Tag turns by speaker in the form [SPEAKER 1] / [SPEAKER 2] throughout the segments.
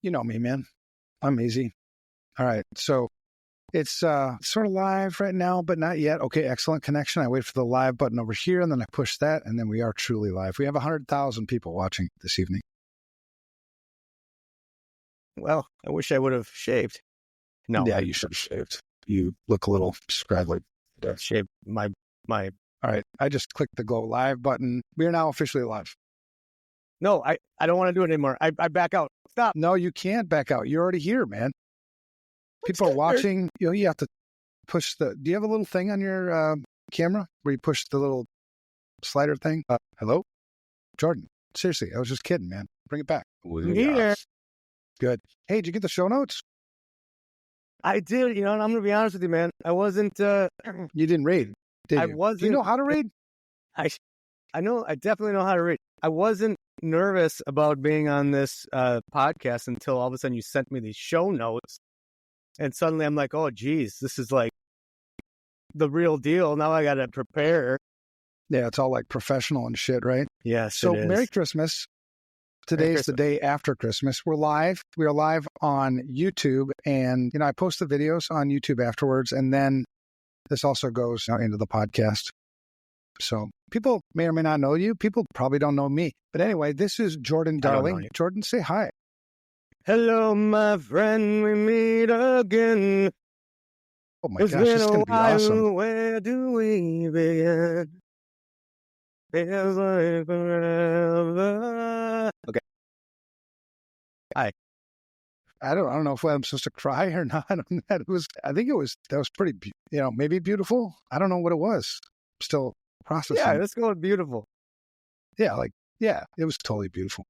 [SPEAKER 1] You know me, man. I'm easy. All right. So it's sort of live right now, but not yet. Okay, excellent connection. I wait for the live button over here, and then I push that, and then we are truly live. We have 100,000 people watching this evening.
[SPEAKER 2] Well, I wish I would have shaved. No.
[SPEAKER 1] Yeah, you should have shaved. You look a little scraggly.
[SPEAKER 2] Shaved my.
[SPEAKER 1] All right. I just clicked the go live button. We are now officially live.
[SPEAKER 2] No, I don't want to do it anymore. I back out. Stop.
[SPEAKER 1] No, you can't back out. You're already here, man. People are watching. You have to push do you have a little thing on your camera where you push the little slider thing? Hello? Jordan. Seriously, I was just kidding, man. Bring it back.
[SPEAKER 2] Here.
[SPEAKER 1] Good. Hey, did you get the show notes?
[SPEAKER 2] I did. And I'm going to be honest with you, man. I wasn't.
[SPEAKER 1] You didn't read, did you?
[SPEAKER 2] I wasn't.
[SPEAKER 1] Do you know how to read?
[SPEAKER 2] I know. I definitely know how to read. I wasn't nervous about being on this podcast until all of a sudden you sent me these show notes. And suddenly I'm like, oh, geez, this is like the real deal. Now I got to prepare.
[SPEAKER 1] Yeah, it's all like professional and shit, right?
[SPEAKER 2] Yes.
[SPEAKER 1] So
[SPEAKER 2] it is.
[SPEAKER 1] Merry Christmas. Today is the day after Christmas. We're live. We are live on YouTube. And, I post the videos on YouTube afterwards. And then this also goes into the podcast. So people may or may not know you. People probably don't know me. But anyway, this is Jordon Darling. Jordan, say hi.
[SPEAKER 2] Hello, my friend. We meet again.
[SPEAKER 1] Oh my gosh, this is going to be awesome.
[SPEAKER 2] Where do we begin? Feels like forever. Okay. Hi.
[SPEAKER 1] I don't know if I'm supposed to cry or not on that. That was pretty, maybe beautiful. I don't know what it was. Still processing.
[SPEAKER 2] Yeah, let's go with beautiful.
[SPEAKER 1] Yeah, it was totally beautiful.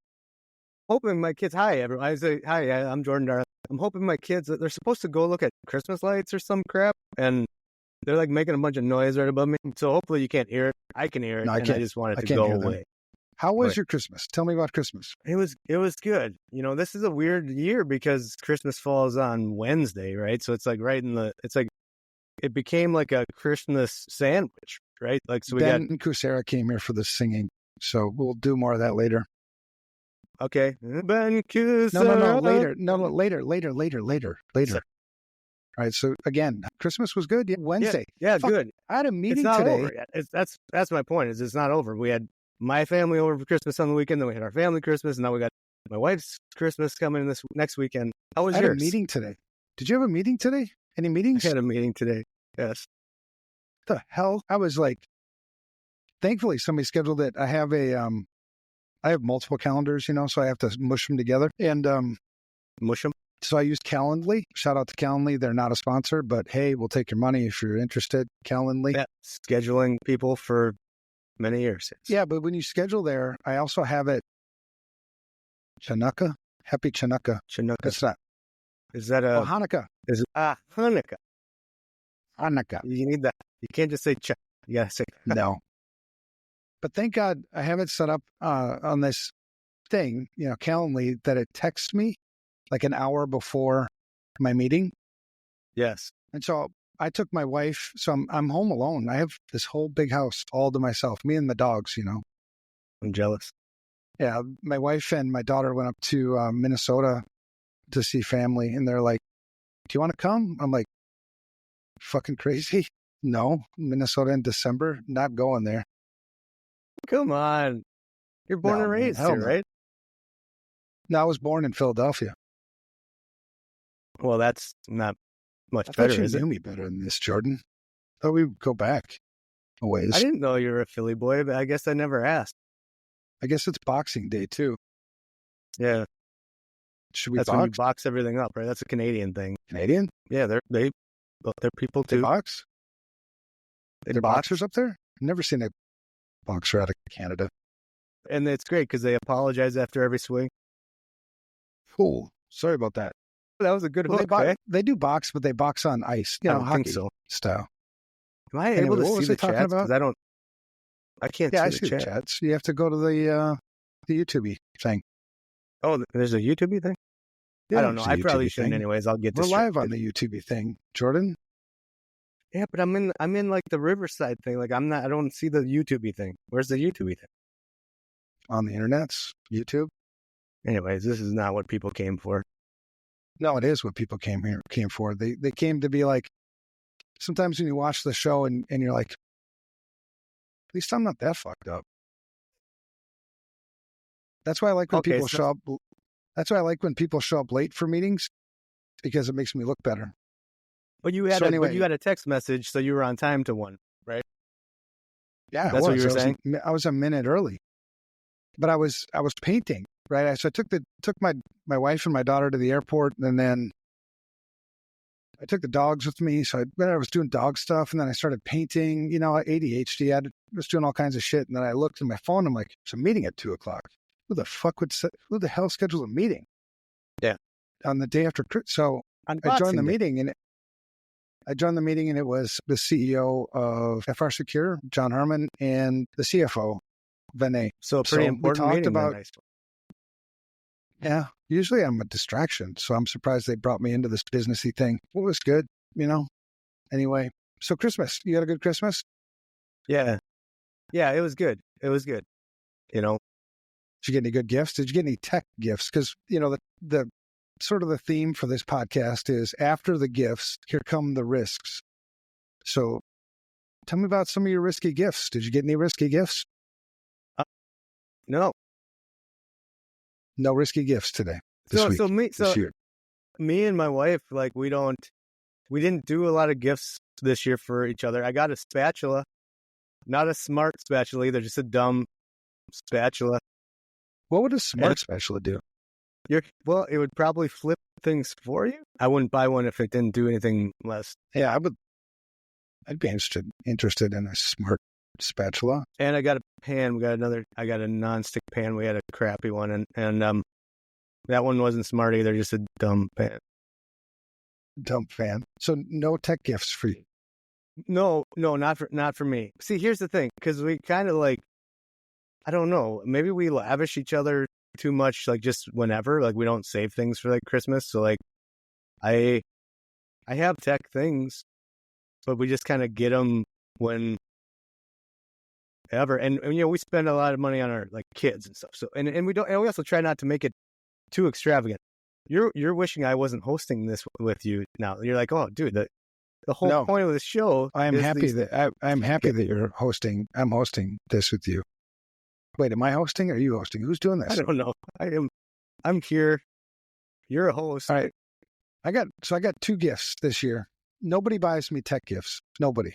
[SPEAKER 2] Hoping my kids, hi, everyone. I say, hi, I'm Jordon Darling. I'm hoping my kids, they're supposed to go look at Christmas lights or some crap, and they're like making a bunch of noise right above me. So hopefully you can't hear it. I can hear it, I just want it to go away.
[SPEAKER 1] How was your Christmas? Tell me about Christmas.
[SPEAKER 2] It was good. This is a weird year because Christmas falls on Wednesday, right? So it's like it became like a Christmas sandwich, right? Like, so
[SPEAKER 1] Ben and Kusera came here for the singing, so we'll do more of that later.
[SPEAKER 2] Okay. Ben Kusera.
[SPEAKER 1] No, later. No, later. All right. So again, Christmas was good. Yeah, Wednesday.
[SPEAKER 2] Yeah, good.
[SPEAKER 1] I had a meeting
[SPEAKER 2] it's not
[SPEAKER 1] today.
[SPEAKER 2] Over yet. That's my point. It's not over. We had my family over for Christmas on the weekend. Then we had our family Christmas, and now we got my wife's Christmas coming this next weekend. How was yours?
[SPEAKER 1] I had a meeting today. Did you have a meeting today? Any meetings?
[SPEAKER 2] I had a meeting today. Yes.
[SPEAKER 1] What the hell? I was like, thankfully somebody scheduled it. I have multiple calendars, so I have to mush them together. And
[SPEAKER 2] mush them?
[SPEAKER 1] So I used Calendly. Shout out to Calendly. They're not a sponsor, but hey, we'll take your money if you're interested. Calendly.
[SPEAKER 2] Yeah, scheduling people for many years.
[SPEAKER 1] Yeah, but when you schedule there, I also have it Chanukah. Happy Chanukah.
[SPEAKER 2] Chanukah.
[SPEAKER 1] That's not.
[SPEAKER 2] Is that
[SPEAKER 1] Hanukkah.
[SPEAKER 2] Is it Hanukkah?
[SPEAKER 1] Hanukkah.
[SPEAKER 2] You need that. You can't just say You gotta say
[SPEAKER 1] no. But thank God I have it set up on this thing, Calendly, that it texts me like an hour before my meeting.
[SPEAKER 2] Yes.
[SPEAKER 1] And so I took my wife. So I'm home alone. I have this whole big house all to myself, me and the dogs,
[SPEAKER 2] I'm jealous.
[SPEAKER 1] Yeah. My wife and my daughter went up to Minnesota to see family. And they're like, do you want to come? I'm like, fucking crazy. No, Minnesota in December, not going there.
[SPEAKER 2] Come on. You're born and raised here, right?
[SPEAKER 1] No, I was born in Philadelphia.
[SPEAKER 2] Well, that's not much
[SPEAKER 1] better,
[SPEAKER 2] is it?
[SPEAKER 1] You knew me better than this, Jordan. Thought we would go back a ways.
[SPEAKER 2] I didn't know you were a Philly boy, but I guess I never asked.
[SPEAKER 1] I guess it's Boxing Day, too.
[SPEAKER 2] Yeah.
[SPEAKER 1] Should we
[SPEAKER 2] That's
[SPEAKER 1] box?
[SPEAKER 2] when you box everything up, right? That's a Canadian thing.
[SPEAKER 1] Canadian?
[SPEAKER 2] Yeah, they're people, too.
[SPEAKER 1] They box? They're boxers up there? I've never seen a boxer out of Canada.
[SPEAKER 2] And it's great because they apologize after every swing.
[SPEAKER 1] Cool. Sorry about that.
[SPEAKER 2] That was a good hook.
[SPEAKER 1] They do box, but they box on ice.
[SPEAKER 2] I don't
[SPEAKER 1] hockey
[SPEAKER 2] think so.
[SPEAKER 1] Style.
[SPEAKER 2] Am I able to see the chats? Because I can't see the chat.
[SPEAKER 1] Yeah, I see the chats. You have to go to the YouTube thing.
[SPEAKER 2] Oh, there's a YouTube thing? Yeah, I don't know. I probably shouldn't anyways. I'll get this.
[SPEAKER 1] We're live on the YouTube thing, Jordan.
[SPEAKER 2] Yeah, but I'm in like the Riverside thing. Like I don't see the YouTube thing. Where's the YouTube thing?
[SPEAKER 1] On the internet's YouTube.
[SPEAKER 2] Anyways, this is not what people came for.
[SPEAKER 1] No, it is what people came for. They came to be like, sometimes when you watch the show and you're like, at least I'm not that fucked up. That's why I like when people show up. That's why I like when people show up late for meetings, because it makes me look better.
[SPEAKER 2] But you had a text message, so you were on time to one, right?
[SPEAKER 1] Yeah,
[SPEAKER 2] that's what you were saying.
[SPEAKER 1] I was a minute early, but I was painting, right? So I took my wife and my daughter to the airport, and then I took the dogs with me. So I was doing dog stuff, and then I started painting. You know, ADHD. I was doing all kinds of shit, and then I looked at my phone. I'm like, "It's a meeting at 2:00. Who the hell schedules a meeting?"
[SPEAKER 2] Yeah,
[SPEAKER 1] on the day after. So I joined the meeting, and it was the CEO of FR Secure, John Harmon, and the CFO, Vinay.
[SPEAKER 2] So pretty important meeting.
[SPEAKER 1] Yeah, usually I'm a distraction, so I'm surprised they brought me into this businessy thing. It was good, you know. Anyway, so Christmas, you had a good Christmas?
[SPEAKER 2] Yeah, it was good. It was good. You know,
[SPEAKER 1] did you get any good gifts? Did you get any tech gifts? Because you know the sort of the theme for this podcast is after the gifts, here come the risks. So, tell me about some of your risky gifts. Did you get any risky gifts?
[SPEAKER 2] No.
[SPEAKER 1] No risky gifts today. This year.
[SPEAKER 2] Me and my wife, like, we didn't do a lot of gifts this year for each other. I got a spatula, not a smart spatula either, just a dumb spatula.
[SPEAKER 1] What would a smart spatula do?
[SPEAKER 2] It would probably flip things for you. I wouldn't buy one if it didn't do anything less.
[SPEAKER 1] Yeah, I'd be interested in a smart spatula.
[SPEAKER 2] And I got a pan. I got a non-stick pan. We had a crappy one, and that one wasn't smart either, just a dumb pan.
[SPEAKER 1] Dumb fan. So no tech gifts for you?
[SPEAKER 2] No, not for me. See, here's the thing, because we kind of like, I don't know, maybe we lavish each other too much, like just whenever, like we don't save things for like Christmas. So like I have tech things, but we just kind of get them whenever. And you know, we spend a lot of money on our like kids and stuff. So and we also try not to make it too extravagant. You're wishing I wasn't hosting this with you now. You're like, oh, dude, the whole point of the show.
[SPEAKER 1] I'm happy that you're hosting. I'm hosting this with you. Wait, am I hosting or are you hosting? Who's doing this?
[SPEAKER 2] I don't know. I'm here. You're a host.
[SPEAKER 1] All right. I got 2 gifts this year. Nobody buys me tech gifts. Nobody.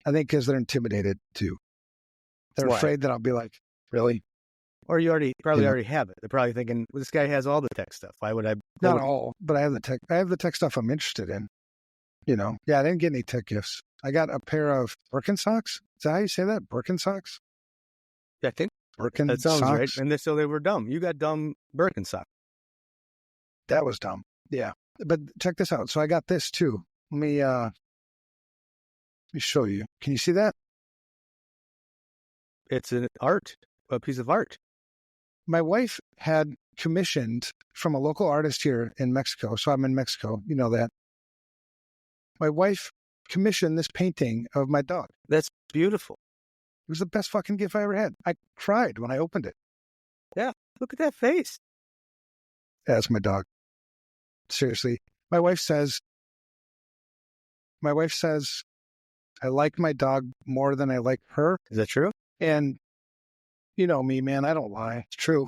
[SPEAKER 1] I think because they're intimidated too. They're afraid that I'll be like, really?
[SPEAKER 2] Or you already have it. They're probably thinking, well, this guy has all the tech stuff. Why would I?
[SPEAKER 1] Not all, but I have the tech. I have the tech stuff I'm interested in. You know, yeah, I didn't get any tech gifts. I got a pair of Birkenstocks. Is that how you say that? Birkenstocks?
[SPEAKER 2] Yeah, I think
[SPEAKER 1] That
[SPEAKER 2] sounds right. And so they were dumb. You got dumb Birkenstocks.
[SPEAKER 1] That was dumb. Yeah. But check this out. So I got this too. Let me show you. Can you see that?
[SPEAKER 2] It's a piece of art.
[SPEAKER 1] My wife had commissioned from a local artist here in Mexico. So I'm in Mexico. You know that. My wife commissioned this painting of my dog.
[SPEAKER 2] That's beautiful.
[SPEAKER 1] It was the best fucking gift I ever had. I cried when I opened it.
[SPEAKER 2] Yeah. Look at that face.
[SPEAKER 1] That's my dog. Seriously. My wife says, I like my dog more than I like her.
[SPEAKER 2] Is that true?
[SPEAKER 1] And you know me, man, I don't lie. It's true.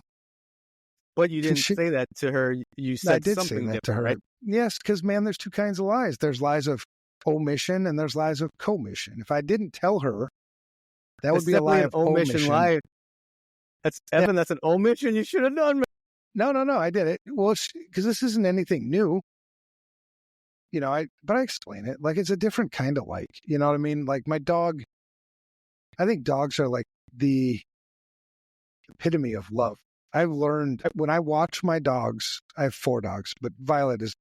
[SPEAKER 2] But you didn't say that to her. You said
[SPEAKER 1] I did
[SPEAKER 2] something
[SPEAKER 1] say that to her.
[SPEAKER 2] Right?
[SPEAKER 1] Yes, because, man, there's 2 kinds of lies. There's lies of omission and there's lies of commission. If I didn't tell her, that would be a lie of omission.
[SPEAKER 2] Lie. Evan, that's an omission you should have done.
[SPEAKER 1] No, I did it. Well, because this isn't anything new. You know, but I explain it. Like, it's a different kind of like, you know what I mean? Like my dog, I think dogs are like the epitome of love. I've learned when I watch my dogs, I have 4 dogs, but Violet is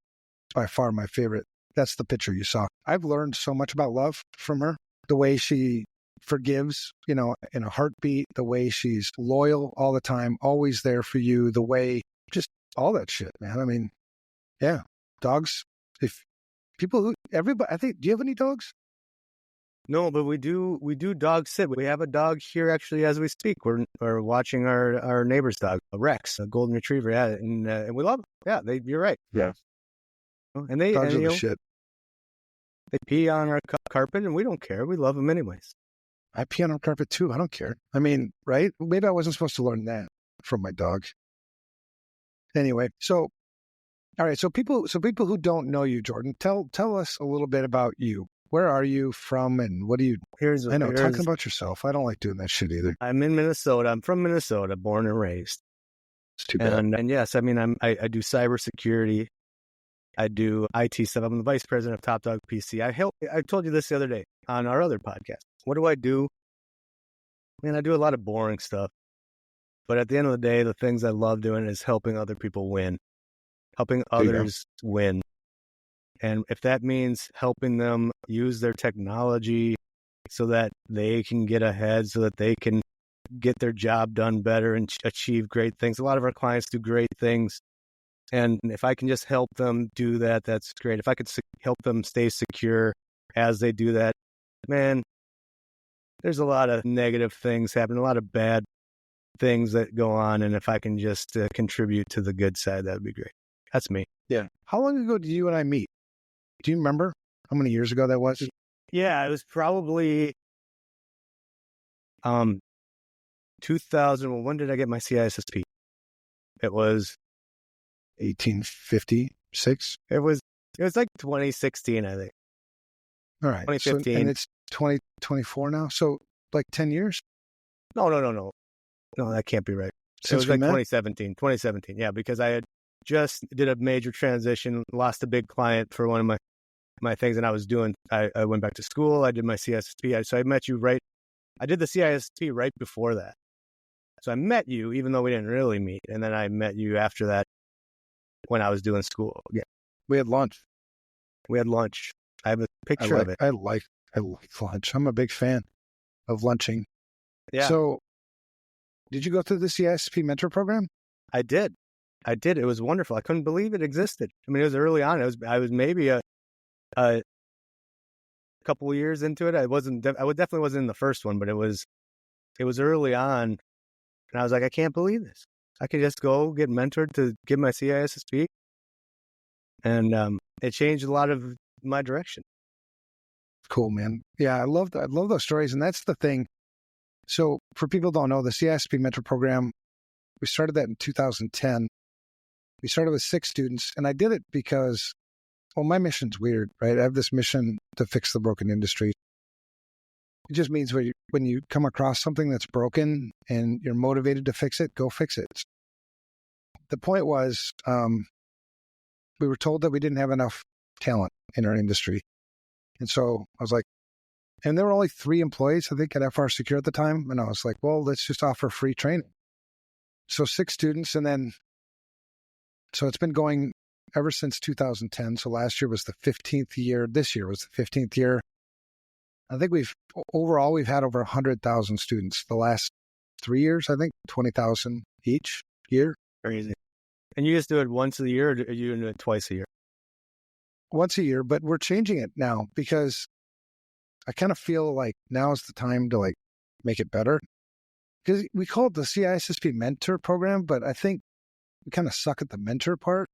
[SPEAKER 1] by far my favorite. That's the picture you saw. I've learned so much about love from her. The way she forgives, you know, in a heartbeat, the way she's loyal all the time, always there for you, the way, just all that shit, man. I mean, yeah, dogs, everybody, I think, do you have any dogs?
[SPEAKER 2] No, but we do dog sit. We have a dog here actually as we speak. We're watching our neighbor's dog, a Rex, a golden retriever. Yeah, and we love them. Yeah, you're right.
[SPEAKER 1] Yeah.
[SPEAKER 2] And they
[SPEAKER 1] Dogs are the shit.
[SPEAKER 2] They pee on our carpet, and we don't care. We love them anyways.
[SPEAKER 1] I pee on our carpet too. I don't care. I mean, right? Maybe I wasn't supposed to learn that from my dog. Anyway, so all right. So people who don't know you, Jordon, tell us a little bit about you. Where are you from, and what do you? Talking about yourself. I don't like doing that shit either.
[SPEAKER 2] I'm in Minnesota. I'm from Minnesota, born and raised.
[SPEAKER 1] It's too bad.
[SPEAKER 2] And yes, I mean, I do cybersecurity. I do IT stuff. I'm the vice president of Top Dog PC. I told you this the other day on our other podcast. What do I do? Man, I do a lot of boring stuff. But at the end of the day, the things I love doing is helping other people win, helping others win. And if that means helping them use their technology so that they can get ahead, so that they can get their job done better and achieve great things. A lot of our clients do great things. And if I can just help them do that, that's great. If I could help them stay secure as they do that, man, there's a lot of negative things happening, a lot of bad things that go on. And if I can just contribute to the good side, that would be great. That's me.
[SPEAKER 1] Yeah. How long ago did you and I meet? Do you remember how many years ago that was?
[SPEAKER 2] Yeah, it was probably 2000. Well, when did I get my CISSP? It was
[SPEAKER 1] 1856.
[SPEAKER 2] It was like 2016, I think.
[SPEAKER 1] All right.
[SPEAKER 2] 2015.
[SPEAKER 1] And it's 2024 now. So like 10 years?
[SPEAKER 2] No, that can't be right.
[SPEAKER 1] Since
[SPEAKER 2] it was like 2017. Yeah, because I had just did a major transition, lost a big client for one of my things, and I was doing. I went back to school. I did my CISSP. So I met you right. I did the CISSP right before that. So I met you, even though we didn't really meet, and then I met you after that when I was doing school. Yeah,
[SPEAKER 1] we had lunch.
[SPEAKER 2] I have a picture of it.
[SPEAKER 1] I like lunch. I'm a big fan of lunching.
[SPEAKER 2] Yeah.
[SPEAKER 1] So, did you go through the CISP mentor program?
[SPEAKER 2] I did. It was wonderful. I couldn't believe it existed. I mean, it was early on. I was maybe a couple of years into it. I definitely wasn't in the first one, but it was early on, and I was like, I can't believe this. I could just go get mentored to get my CISSP, and it changed a lot of my direction.
[SPEAKER 1] Cool, man. Yeah, I love those stories, and that's the thing. So, for people who don't know, the CISP mentor program, we started that in 2010. We started with 6 students, and I did it because, well, my mission's weird, right? I have this mission to fix the broken industry. It just means when you come across something that's broken and you're motivated to fix it, go fix it. The point was, we were told that we didn't have enough talent in our industry. And so I was like, and there were only 3 employees, I think, at FR Secure at the time. And I was like, well, let's just offer free training. So 6 students, and then, so it's been going ever since 2010. So last year was the 15th year. This year was the 15th year. I think we've had over 100,000 students. The last 3 years, I think 20,000 each year.
[SPEAKER 2] Crazy. And you just do it once a year, or do you do it twice a year?
[SPEAKER 1] Once a year, but we're changing it now because I kind of feel like now is the time to like make it better. Because we call it the CISSP mentor program, but I think we kind of suck at the mentor part.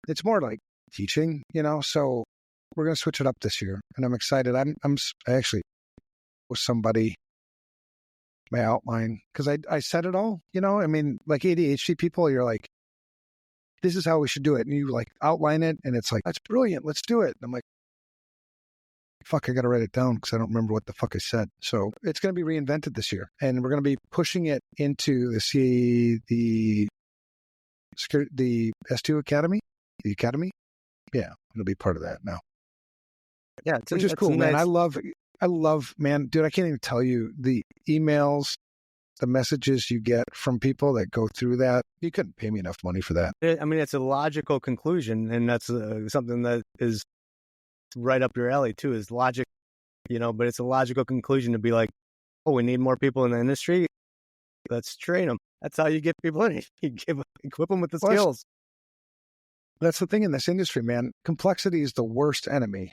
[SPEAKER 1] It's more like teaching, so we're going to switch it up this year, and I'm excited. I actually with somebody my outline because I said it all, I mean, like ADHD people, you're like, this is how we should do it. And you like outline it and it's like, that's brilliant. Let's do it. And I'm like, fuck, I got to write it down because I don't remember what the fuck I said. So it's going to be reinvented this year. And we're going to be pushing it into the S2 Academy, the Academy. Yeah, it'll be part of that now.
[SPEAKER 2] Yeah.
[SPEAKER 1] Which is cool, man. I love, man, dude, I can't even tell you the emails, the messages you get from people that go through that. You couldn't pay me enough money for that.
[SPEAKER 2] I mean, it's a logical conclusion, and that's something that is right up your alley too, is logic, but it's a logical conclusion to be like, oh, we need more people in the industry. Let's train them. That's how you get people in. You equip them with the skills.
[SPEAKER 1] That's the thing in this industry, man. Complexity is the worst enemy.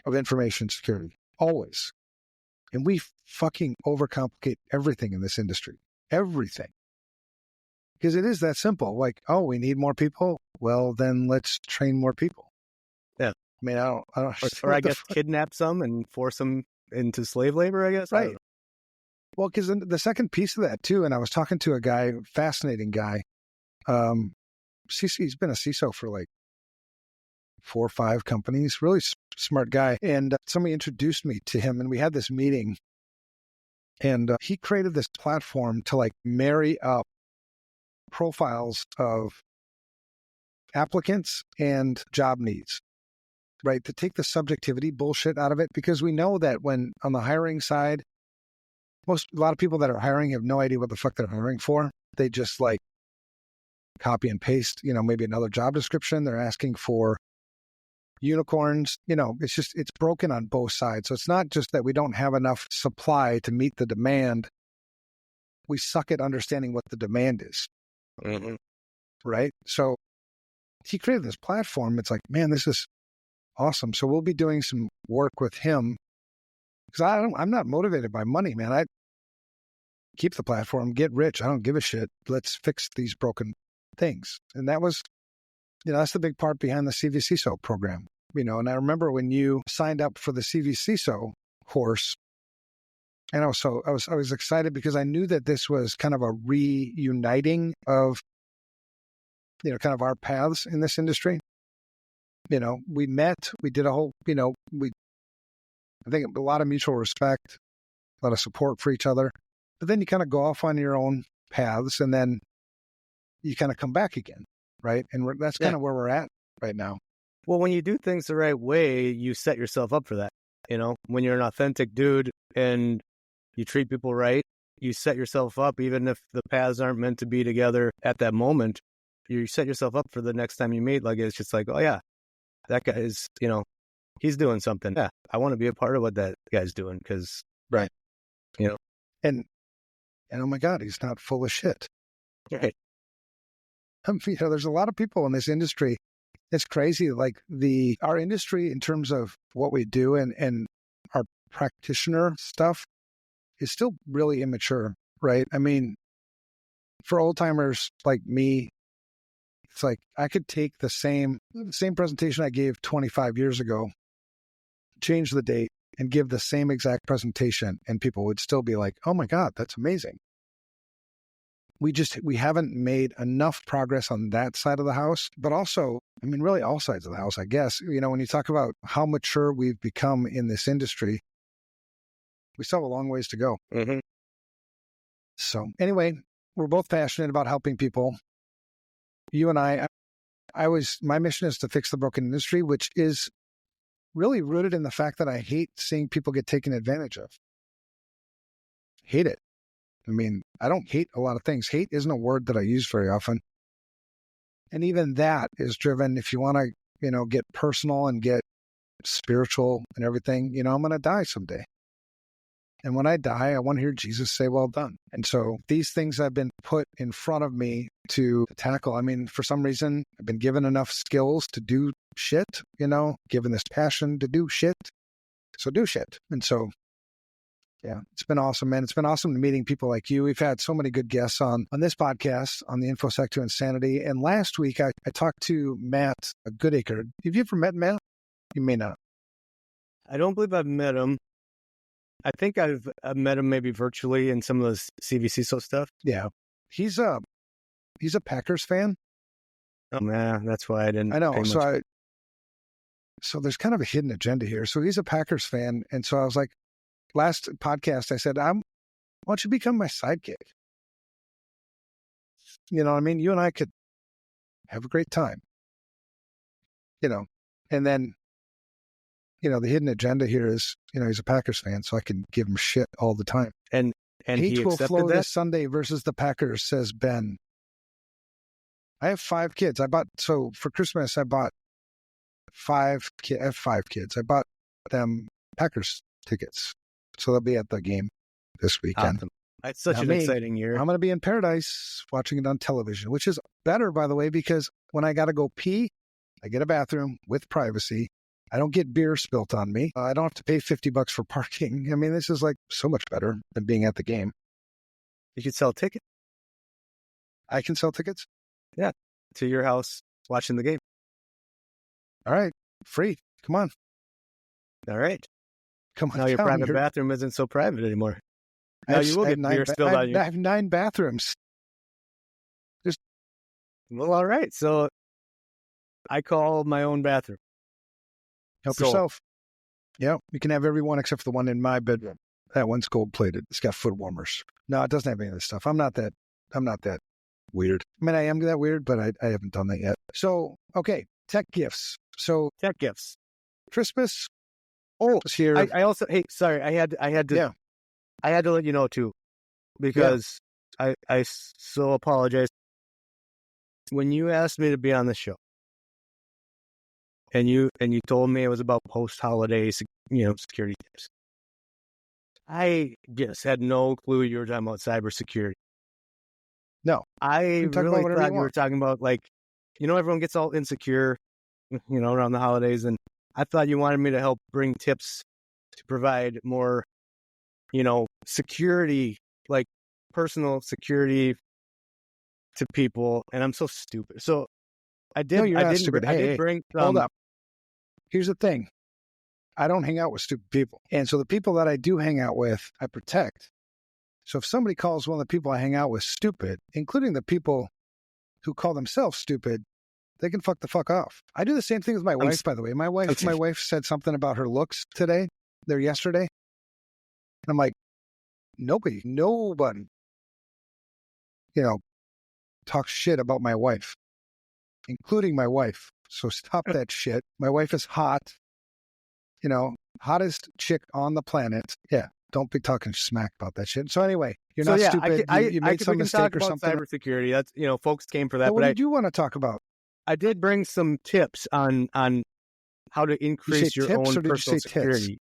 [SPEAKER 1] of information security, always. And we fucking overcomplicate everything in this industry, everything. Because it is that simple. Like, oh, we need more people. Well, then let's train more people.
[SPEAKER 2] Yeah.
[SPEAKER 1] I mean, I don't
[SPEAKER 2] or I guess kidnap some and force them into slave labor, I guess.
[SPEAKER 1] Right. Well, because the second piece of that too, and I was talking to a guy, fascinating guy. He's been a CISO for like 4 or 5 companies, really smart guy. And somebody introduced me to him and we had this meeting and he created this platform to like marry up profiles of applicants and job needs, right? To take the subjectivity bullshit out of it, because we know that when on the hiring side, a lot of people that are hiring have no idea what the fuck they're hiring for. They just like copy and paste, maybe another job description. They're asking for unicorns. It's broken on both sides. So it's not just that we don't have enough supply to meet the demand. We suck at understanding what the demand is.
[SPEAKER 2] Mm-hmm.
[SPEAKER 1] Right? So he created this platform. It's like, man, this is awesome. So we'll be doing some work with him because I'm not motivated by money, man. I keep the platform, get rich. I don't give a shit. Let's fix these broken things. And that was, that's the big part behind the CVCISO program, and I remember when you signed up for the CVCISO course, and I was excited because I knew that this was kind of a reuniting of, kind of our paths in this industry. We met, we did a whole, I think a lot of mutual respect, a lot of support for each other, but then you kind of go off on your own paths and then you kind of come back again. Right. And that's kind of where we're at right now.
[SPEAKER 2] Well, when you do things the right way, you set yourself up for that. When you're an authentic dude and you treat people right, you set yourself up, even if the paths aren't meant to be together at that moment, you set yourself up for the next time you meet. Like, it's just like, oh yeah, that guy is, he's doing something. Yeah. I want to be a part of what that guy's doing because,
[SPEAKER 1] right. And oh my God, he's not full of shit.
[SPEAKER 2] Right.
[SPEAKER 1] There's a lot of people in this industry. It's crazy. Like our industry in terms of what we do and our practitioner stuff is still really immature, right? I mean, for old timers like me, it's like I could take the same presentation I gave 25 years ago, change the date and give the same exact presentation and people would still be like, oh my God, that's amazing. We haven't made enough progress on that side of the house, but also, I mean, really all sides of the house, I guess. When you talk about how mature we've become in this industry, we still have a long ways to go.
[SPEAKER 2] Mm-hmm.
[SPEAKER 1] So anyway, we're both passionate about helping people. You and my mission is to fix the broken industry, which is really rooted in the fact that I hate seeing people get taken advantage of. Hate it. I mean, I don't hate a lot of things. Hate isn't a word that I use very often. And even that is driven, if you want to, get personal and get spiritual and everything, I'm going to die someday. And when I die, I want to hear Jesus say, well done. And so these things have been put in front of me to tackle. I mean, for some reason, I've been given enough skills to do shit, given this passion to do shit. So do shit. And so, yeah, it's been awesome, man. It's been awesome meeting people like you. We've had so many good guests on this podcast, on the InfoSec to Insanity. And last week, I talked to Matt Goodacre. Have you ever met Matt? You may not.
[SPEAKER 2] I don't believe I've met him. I think I've met him maybe virtually in some of the CVCISO stuff.
[SPEAKER 1] Yeah. He's a Packers fan.
[SPEAKER 2] Oh, man, that's why I didn't.
[SPEAKER 1] I know. So there's kind of a hidden agenda here. So he's a Packers fan. And so I was like, last podcast, I said, why don't you become my sidekick? You know what I mean? You and I could have a great time. And then, the hidden agenda here is, he's a Packers fan, so I can give him shit all the time.
[SPEAKER 2] And
[SPEAKER 1] hate
[SPEAKER 2] he
[SPEAKER 1] will
[SPEAKER 2] accepted
[SPEAKER 1] flow
[SPEAKER 2] that?
[SPEAKER 1] this Sunday versus the Packers, says Ben. I have 5 kids. So for Christmas, I bought 5 kids. I have 5 kids. I bought them Packers tickets. So they'll be at the game this weekend.
[SPEAKER 2] Awesome. It's such an exciting year.
[SPEAKER 1] I'm going to be in paradise watching it on television, which is better, by the way, because when I got to go pee, I get a bathroom with privacy. I don't get beer spilt on me. I don't have to pay $50 for parking. I mean, this is like so much better than being at the game.
[SPEAKER 2] You could sell tickets.
[SPEAKER 1] I can sell tickets?
[SPEAKER 2] Yeah. To your house watching the game.
[SPEAKER 1] All right. Free. Come on.
[SPEAKER 2] All right.
[SPEAKER 1] Come on.
[SPEAKER 2] Now your private bathroom isn't so private anymore. Now you will get beer spilled on you.
[SPEAKER 1] I have 9 bathrooms.
[SPEAKER 2] Well, all right. So I call my own bathroom.
[SPEAKER 1] Help yourself. Yeah, you can have every one except for the one in my bedroom. That one's gold-plated. It's got foot warmers. No, it doesn't have any of this stuff. I'm not that weird. I mean, I am that weird, but I haven't done that yet. So, okay, tech gifts. So
[SPEAKER 2] tech gifts.
[SPEAKER 1] Christmas. Oh, it's here.
[SPEAKER 2] I also, hey, sorry, I had to let you know too, because I so apologize. When you asked me to be on the show, and you told me it was about post-holiday, security tips, I just had no clue you were talking about cybersecurity.
[SPEAKER 1] No,
[SPEAKER 2] I really thought you were talking about, like, everyone gets all insecure, around the holidays, and I thought you wanted me to help bring tips to provide more, security, like personal security to people, and I'm so stupid. So I did.
[SPEAKER 1] No, you're not stupid.
[SPEAKER 2] I did bring.
[SPEAKER 1] Hold up. Here's the thing. I don't hang out with stupid people, and so the people that I do hang out with, I protect. So if somebody calls one of the people I hang out with stupid, including the people who call themselves stupid, they can fuck the fuck off. I do the same thing with my wife, by the way. My wife said something about her looks yesterday. And I'm like, nobody, talks shit about my wife, including my wife. So stop that shit. My wife is hot, hottest chick on the planet. Yeah. Don't be talking smack about that shit. So anyway, you're not stupid. You made some mistake or something.
[SPEAKER 2] Cybersecurity. That's, folks came for that.
[SPEAKER 1] But what did you want to talk about?
[SPEAKER 2] I did bring some tips on how to increase your own personal security. Tits?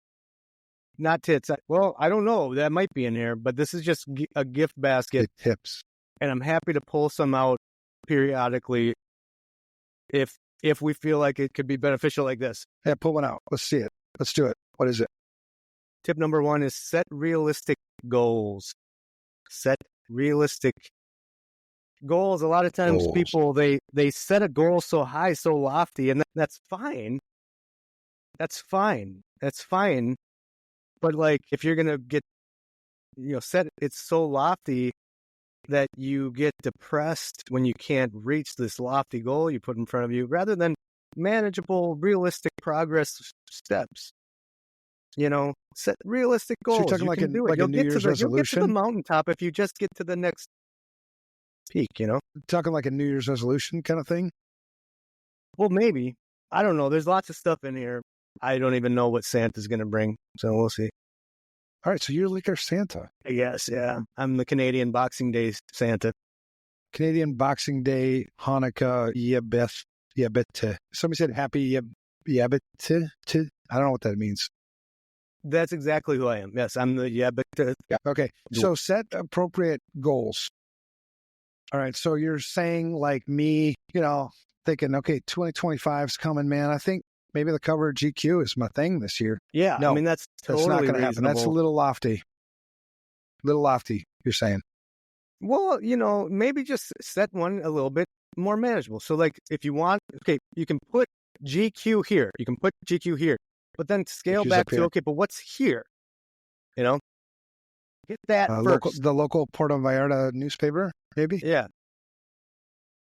[SPEAKER 2] Not tits. Well, I don't know. That might be in here, but this is just a gift basket.
[SPEAKER 1] Tips.
[SPEAKER 2] And I'm happy to pull some out periodically if we feel like it could be beneficial like this.
[SPEAKER 1] Yeah, pull one out. Let's see it. Let's do it. What is it?
[SPEAKER 2] Tip number 1 is set realistic goals. Set realistic goals. A lot of times people, they set a goal so high, so lofty, and that's fine. That's fine. But like, if you're going to get, set it's so lofty that you get depressed when you can't reach this lofty goal you put in front of you, rather than manageable, realistic progress steps. Set realistic goals.
[SPEAKER 1] So you're talking like a New Year's resolution?
[SPEAKER 2] You'll get to the mountaintop if you just get to the next peak,
[SPEAKER 1] Talking like a New Year's resolution kind of thing?
[SPEAKER 2] Well, maybe. I don't know. There's lots of stuff in here. I don't even know what Santa's going to bring, so we'll see.
[SPEAKER 1] All right, so you're like our Santa.
[SPEAKER 2] Yes, yeah. I'm the Canadian Boxing Day Santa.
[SPEAKER 1] Canadian Boxing Day, Hanukkah, Yabet. Somebody said Happy Yabet. I don't know what that means.
[SPEAKER 2] That's exactly who I am. Yes, I'm the Yabet.
[SPEAKER 1] Okay, so set appropriate goals. All right, so you're saying like me, thinking, okay, 2025's coming, man. I think maybe the cover of GQ is my thing this year.
[SPEAKER 2] Yeah, no, I mean, that's totally
[SPEAKER 1] not going to happen. That's a little lofty. You're saying.
[SPEAKER 2] Well, maybe just set one a little bit more manageable. So like, if you want, okay, you can put GQ here. But then scale back to, okay, but what's here? Get that first.
[SPEAKER 1] The local Puerto Vallarta newspaper, maybe?
[SPEAKER 2] Yeah.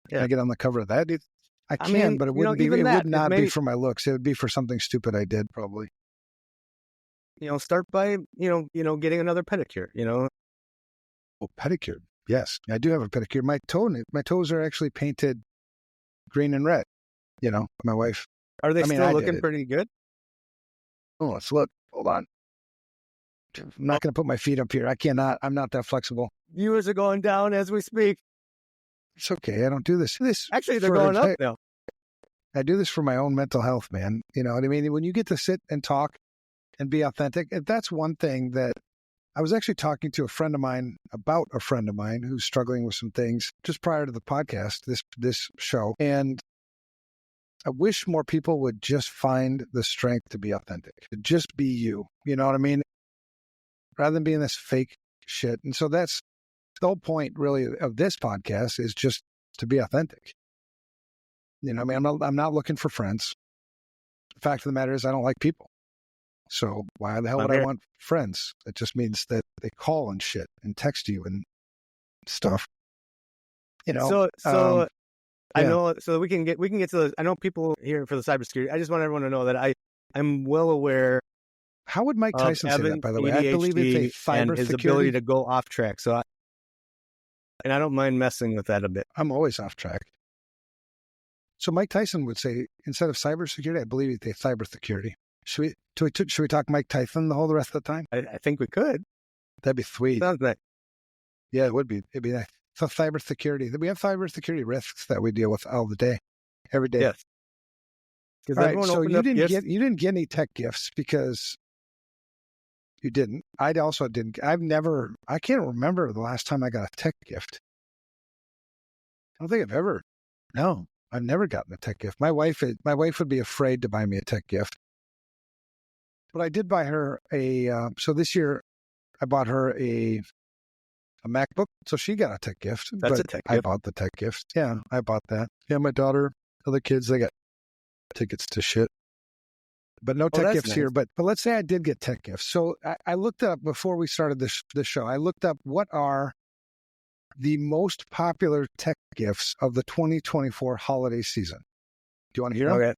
[SPEAKER 1] Can I get on the cover of that? I can, but it wouldn't be. It would not be for my looks. It would be for something stupid I did, probably.
[SPEAKER 2] Start by getting another pedicure.
[SPEAKER 1] Oh, pedicure. Yes, I do have a pedicure. My toes are actually painted green and red. My wife.
[SPEAKER 2] Are they still looking pretty good?
[SPEAKER 1] Oh, let's look. Hold on. I'm not going to put my feet up here. I cannot. I'm not that flexible.
[SPEAKER 2] Viewers are going down as we speak.
[SPEAKER 1] It's okay. I don't do this.
[SPEAKER 2] Actually, they're going up now.
[SPEAKER 1] I do this for my own mental health, man. You know what I mean? When you get to sit and talk and be authentic, that's one thing that I was actually talking to a friend of mine about a friend of mine who's struggling with some things just prior to the podcast, this show. And I wish more people would just find the strength to be authentic, to just be you. You know what I mean? Rather than being this fake shit. And so that's the whole point, really, of this podcast is just to be authentic. You know, I mean, I'm not looking for friends. The fact of the matter is, I don't like people. So why the hell would I want friends? It just means that they call and shit and text you and stuff. You know.
[SPEAKER 2] So I know. So we can get to those. I know people here for the cybersecurity. I just want everyone to know that I'm well aware.
[SPEAKER 1] How would Mike Tyson say that? By the way,
[SPEAKER 2] ADHD,
[SPEAKER 1] I believe it's a cybersecurity
[SPEAKER 2] and his ability to go off track. And I don't mind messing with that a bit.
[SPEAKER 1] I'm always off track. So Mike Tyson would say, instead of cybersecurity, I believe it's cybersecurity. Should we talk Mike Tyson the rest of the time?
[SPEAKER 2] I think we could.
[SPEAKER 1] That'd be sweet.
[SPEAKER 2] Sounds nice.
[SPEAKER 1] Yeah, it would be. It'd be nice. So cybersecurity. We have cybersecurity risks that we deal with all the day, every day.
[SPEAKER 2] Yes.
[SPEAKER 1] All right, so you didn't get any tech gifts because you didn't. I also didn't. I can't remember the last time I got a tech gift. I don't think I've ever. No, I've never gotten a tech gift. My wife would be afraid to buy me a tech gift. But I did buy her so this year I bought her a MacBook. So she got a tech gift.
[SPEAKER 2] That's a tech gift.
[SPEAKER 1] I bought the tech gift. Yeah, I bought that. Yeah, my daughter, other kids, they got tickets to shit. But no tech gifts here. But let's say I did get tech gifts. So I looked up, before we started this show, I looked up what are the most popular tech gifts of the 2024 holiday season. Do you want to hear them?
[SPEAKER 2] Okay.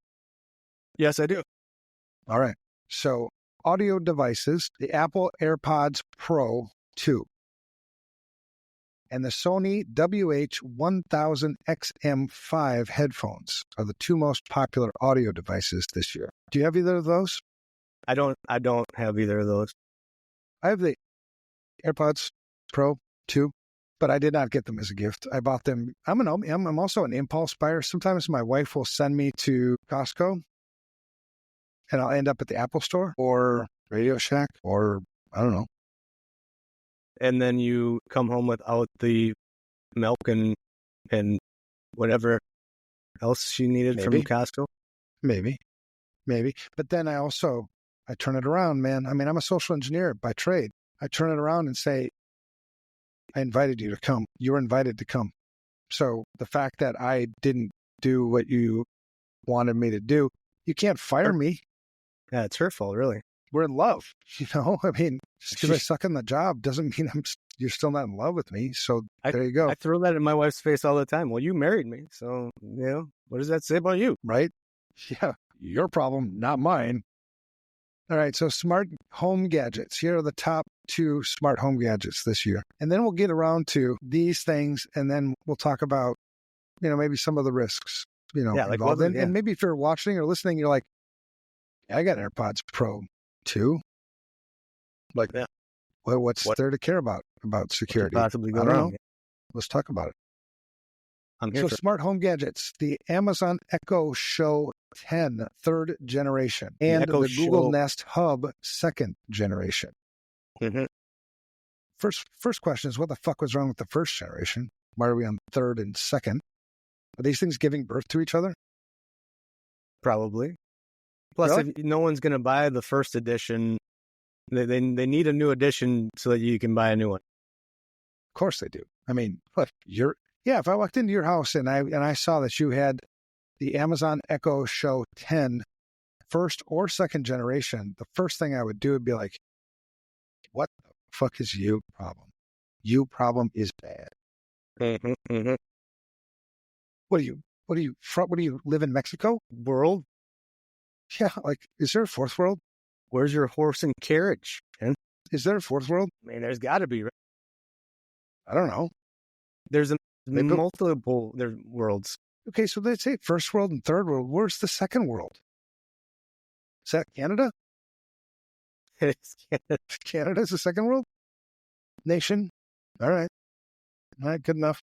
[SPEAKER 2] Yes, I do.
[SPEAKER 1] All right. So audio devices, the Apple AirPods Pro 2 and the Sony WH-1000XM5 headphones are the two most popular audio devices this year. Do you have either of those?
[SPEAKER 2] I don't have either of those.
[SPEAKER 1] I have the AirPods Pro 2, but I did not get them as a gift. I bought them. I'm also an impulse buyer. Sometimes my wife will send me to Costco and I'll end up at the Apple Store or Radio Shack or I don't know.
[SPEAKER 2] And then you come home without the milk and whatever else she needed from Costco?
[SPEAKER 1] Maybe. But then I turn it around, man. I mean, I'm a social engineer by trade. I turn it around and say, I invited you to come. You were invited to come. So the fact that I didn't do what you wanted me to do, you can't fire me.
[SPEAKER 2] Yeah, it's her fault, really.
[SPEAKER 1] We're in love, you know? I mean, just because I suck in the job doesn't mean you're still not in love with me. So there you go.
[SPEAKER 2] I throw that in my wife's face all the time. Well, you married me. So, what does that say about you?
[SPEAKER 1] Right? Yeah. Your problem, not mine. All right. So smart home gadgets. Here are the top 2 smart home gadgets this year. And then we'll get around to these things. And then we'll talk about, maybe some of the risks, involved in. And maybe if you're watching or listening, you're like, I got AirPods Pro 2. Like, well, what's there to care about security?
[SPEAKER 2] Possibly go
[SPEAKER 1] I don't
[SPEAKER 2] wrong.
[SPEAKER 1] know. Let's talk about it.
[SPEAKER 2] I'm here
[SPEAKER 1] So smart home gadgets, the Amazon Echo Show 10, 3rd generation, and the Google Nest Hub 2nd generation.
[SPEAKER 2] Mm-hmm.
[SPEAKER 1] First question is, what the fuck was wrong with the 1st generation? Why are we on 3rd and 2nd? Are these things giving birth to each other?
[SPEAKER 2] Probably. Plus,
[SPEAKER 1] really?
[SPEAKER 2] If no one's going to buy the 1st edition, they need a new edition so that you can buy a new one.
[SPEAKER 1] Of course they do. I mean, if I walked into your house and I saw that you had the Amazon Echo Show 10, 1st or 2nd generation, the first thing I would do would be like, what the fuck is you problem? You problem is bad.
[SPEAKER 2] Mm-hmm, mm-hmm.
[SPEAKER 1] What do you live in Mexico?
[SPEAKER 2] World?
[SPEAKER 1] Yeah, like, is there a 4th world?
[SPEAKER 2] Where's your horse and carriage? And
[SPEAKER 1] is there a 4th world?
[SPEAKER 2] I mean, there's got to be. Right?
[SPEAKER 1] I don't know.
[SPEAKER 2] There's multiple worlds.
[SPEAKER 1] Okay, so they say 1st world and 3rd world. Where's the 2nd world? Is that Canada?
[SPEAKER 2] It's Canada.
[SPEAKER 1] Canada's the 2nd world nation. All right, good enough.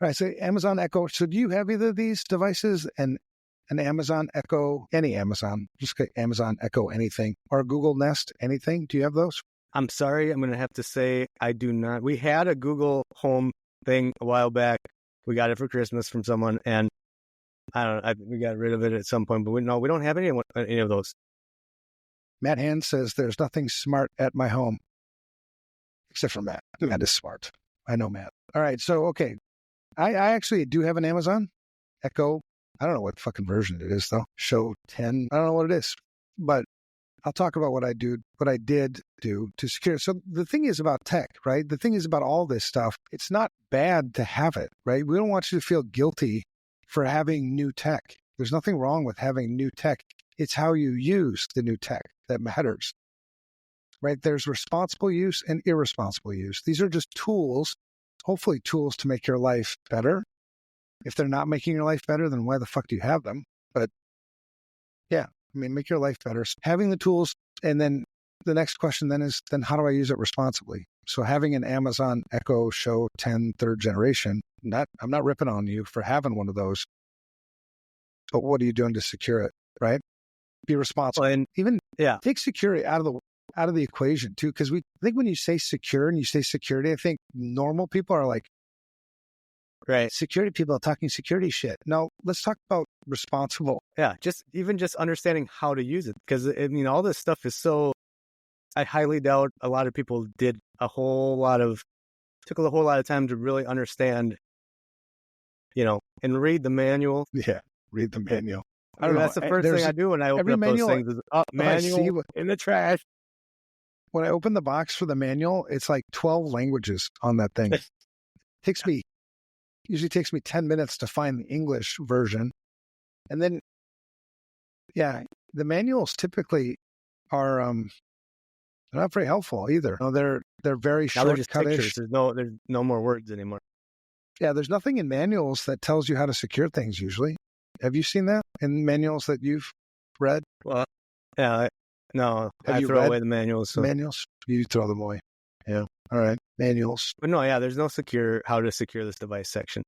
[SPEAKER 1] All right, so Amazon Echo. So do you have either of these devices? And an Amazon Echo, any Amazon, just get Amazon Echo anything, or Google Nest anything? Do you have those?
[SPEAKER 2] I'm sorry, I'm going to have to say I do not. We had a Google Home thing a while back. We got it for Christmas from someone, and We got rid of it at some point, but we don't have any of those.
[SPEAKER 1] Matt Hand says there's nothing smart at my home. Except for Matt. Matt is smart. I know Matt. All right. So, okay. I actually do have an Amazon Echo. I don't know what fucking version it is, though. Show 10. I don't know what it is. But I'll talk about what I did do to secure. So the thing is about tech, right? The thing is about all this stuff. It's not bad to have it, right? We don't want you to feel guilty for having new tech. There's nothing wrong with having new tech. It's how you use the new tech that matters, right? There's responsible use and irresponsible use. These are just tools, hopefully tools to make your life better. If they're not making your life better, then why the fuck do you have them? But yeah, I mean, make your life better. Having the tools, and then the next question then is, then how do I use it responsibly? So having an Amazon Echo Show 10 third generation, I'm not ripping on you for having one of those, but what are you doing to secure it, right? Be responsible.
[SPEAKER 2] And
[SPEAKER 1] even take security out of the equation too, because I think when you say secure and you say security, I think normal people are like,
[SPEAKER 2] right,
[SPEAKER 1] security people are talking security shit. No, let's talk about responsible.
[SPEAKER 2] Yeah, just understanding how to use it, because I mean, all this stuff is so. I highly doubt a lot of people took a whole lot of time to really understand, and read the manual.
[SPEAKER 1] Yeah, read the manual.
[SPEAKER 2] I don't know. That's the first thing I do when I open up those things. Is manual in the trash.
[SPEAKER 1] When I open the box for the manual, it's like 12 languages on that thing. Usually takes me 10 minutes to find the English version. And then, the manuals typically are they're not very helpful either. No, they're very shortcut-ish.
[SPEAKER 2] There's no more words anymore.
[SPEAKER 1] Yeah, there's nothing in manuals that tells you how to secure things usually. Have you seen that in manuals that you've read?
[SPEAKER 2] Well, yeah, no, I throw away the manuals. So.
[SPEAKER 1] Manuals? You throw them away. Yeah. All right. Manuals.
[SPEAKER 2] But no, there's no how to secure this device section.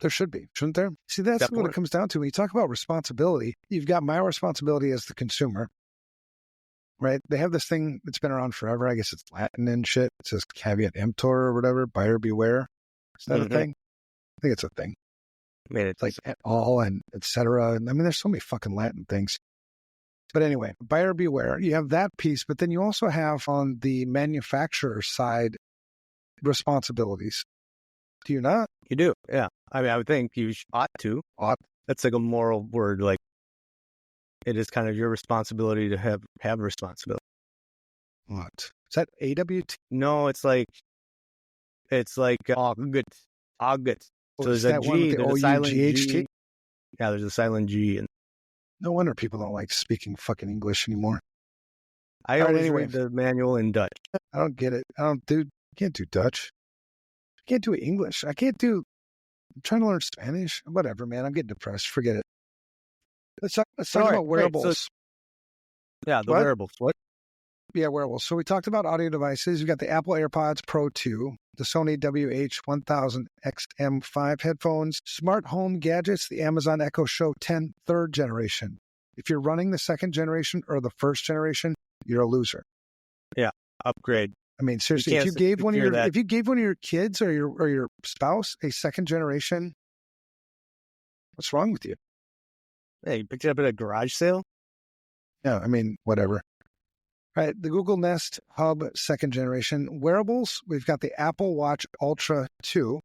[SPEAKER 1] There should be, shouldn't there? See, that's what it comes down to. When you talk about responsibility, you've got my responsibility as the consumer, right? They have this thing that's been around forever. I guess it's Latin and shit. It says caveat emptor or whatever, buyer beware. Is that a thing? I think it's a thing.
[SPEAKER 2] I mean,
[SPEAKER 1] it's like et al. And et cetera. And I mean, there's so many fucking Latin things. But anyway, buyer beware. You have that piece, but then you also have on the manufacturer side responsibilities. Do you not?
[SPEAKER 2] You do, yeah. I mean, I would think you ought to. That's like a moral word. Like, it is kind of your responsibility to have responsibility.
[SPEAKER 1] What? Is that AWT?
[SPEAKER 2] No, it's like August. So there's a G, there's a silent G. Yeah, there's a silent G. And
[SPEAKER 1] no wonder people don't like speaking fucking English anymore.
[SPEAKER 2] I always read the manual in Dutch.
[SPEAKER 1] I don't get it. I can't do Dutch. I can't do English. I'm trying to learn Spanish. Whatever, man. I'm getting depressed. Forget it. Let's talk about wearables.
[SPEAKER 2] The wearables. What?
[SPEAKER 1] Yeah, wearables. So we talked about audio devices. You've got the Apple AirPods Pro 2, the Sony WH-1000XM5 headphones, smart home gadgets, the Amazon Echo Show 10 third generation. If you're running the second generation or the first generation, you're a loser.
[SPEAKER 2] Yeah, upgrade.
[SPEAKER 1] I mean, seriously, if you gave one of your kids or your spouse a second generation, what's wrong with you?
[SPEAKER 2] Hey, you picked it up at a garage sale?
[SPEAKER 1] Yeah, I mean, whatever. All right, the Google Nest Hub second generation. Wearables, we've got the Apple Watch Ultra 2.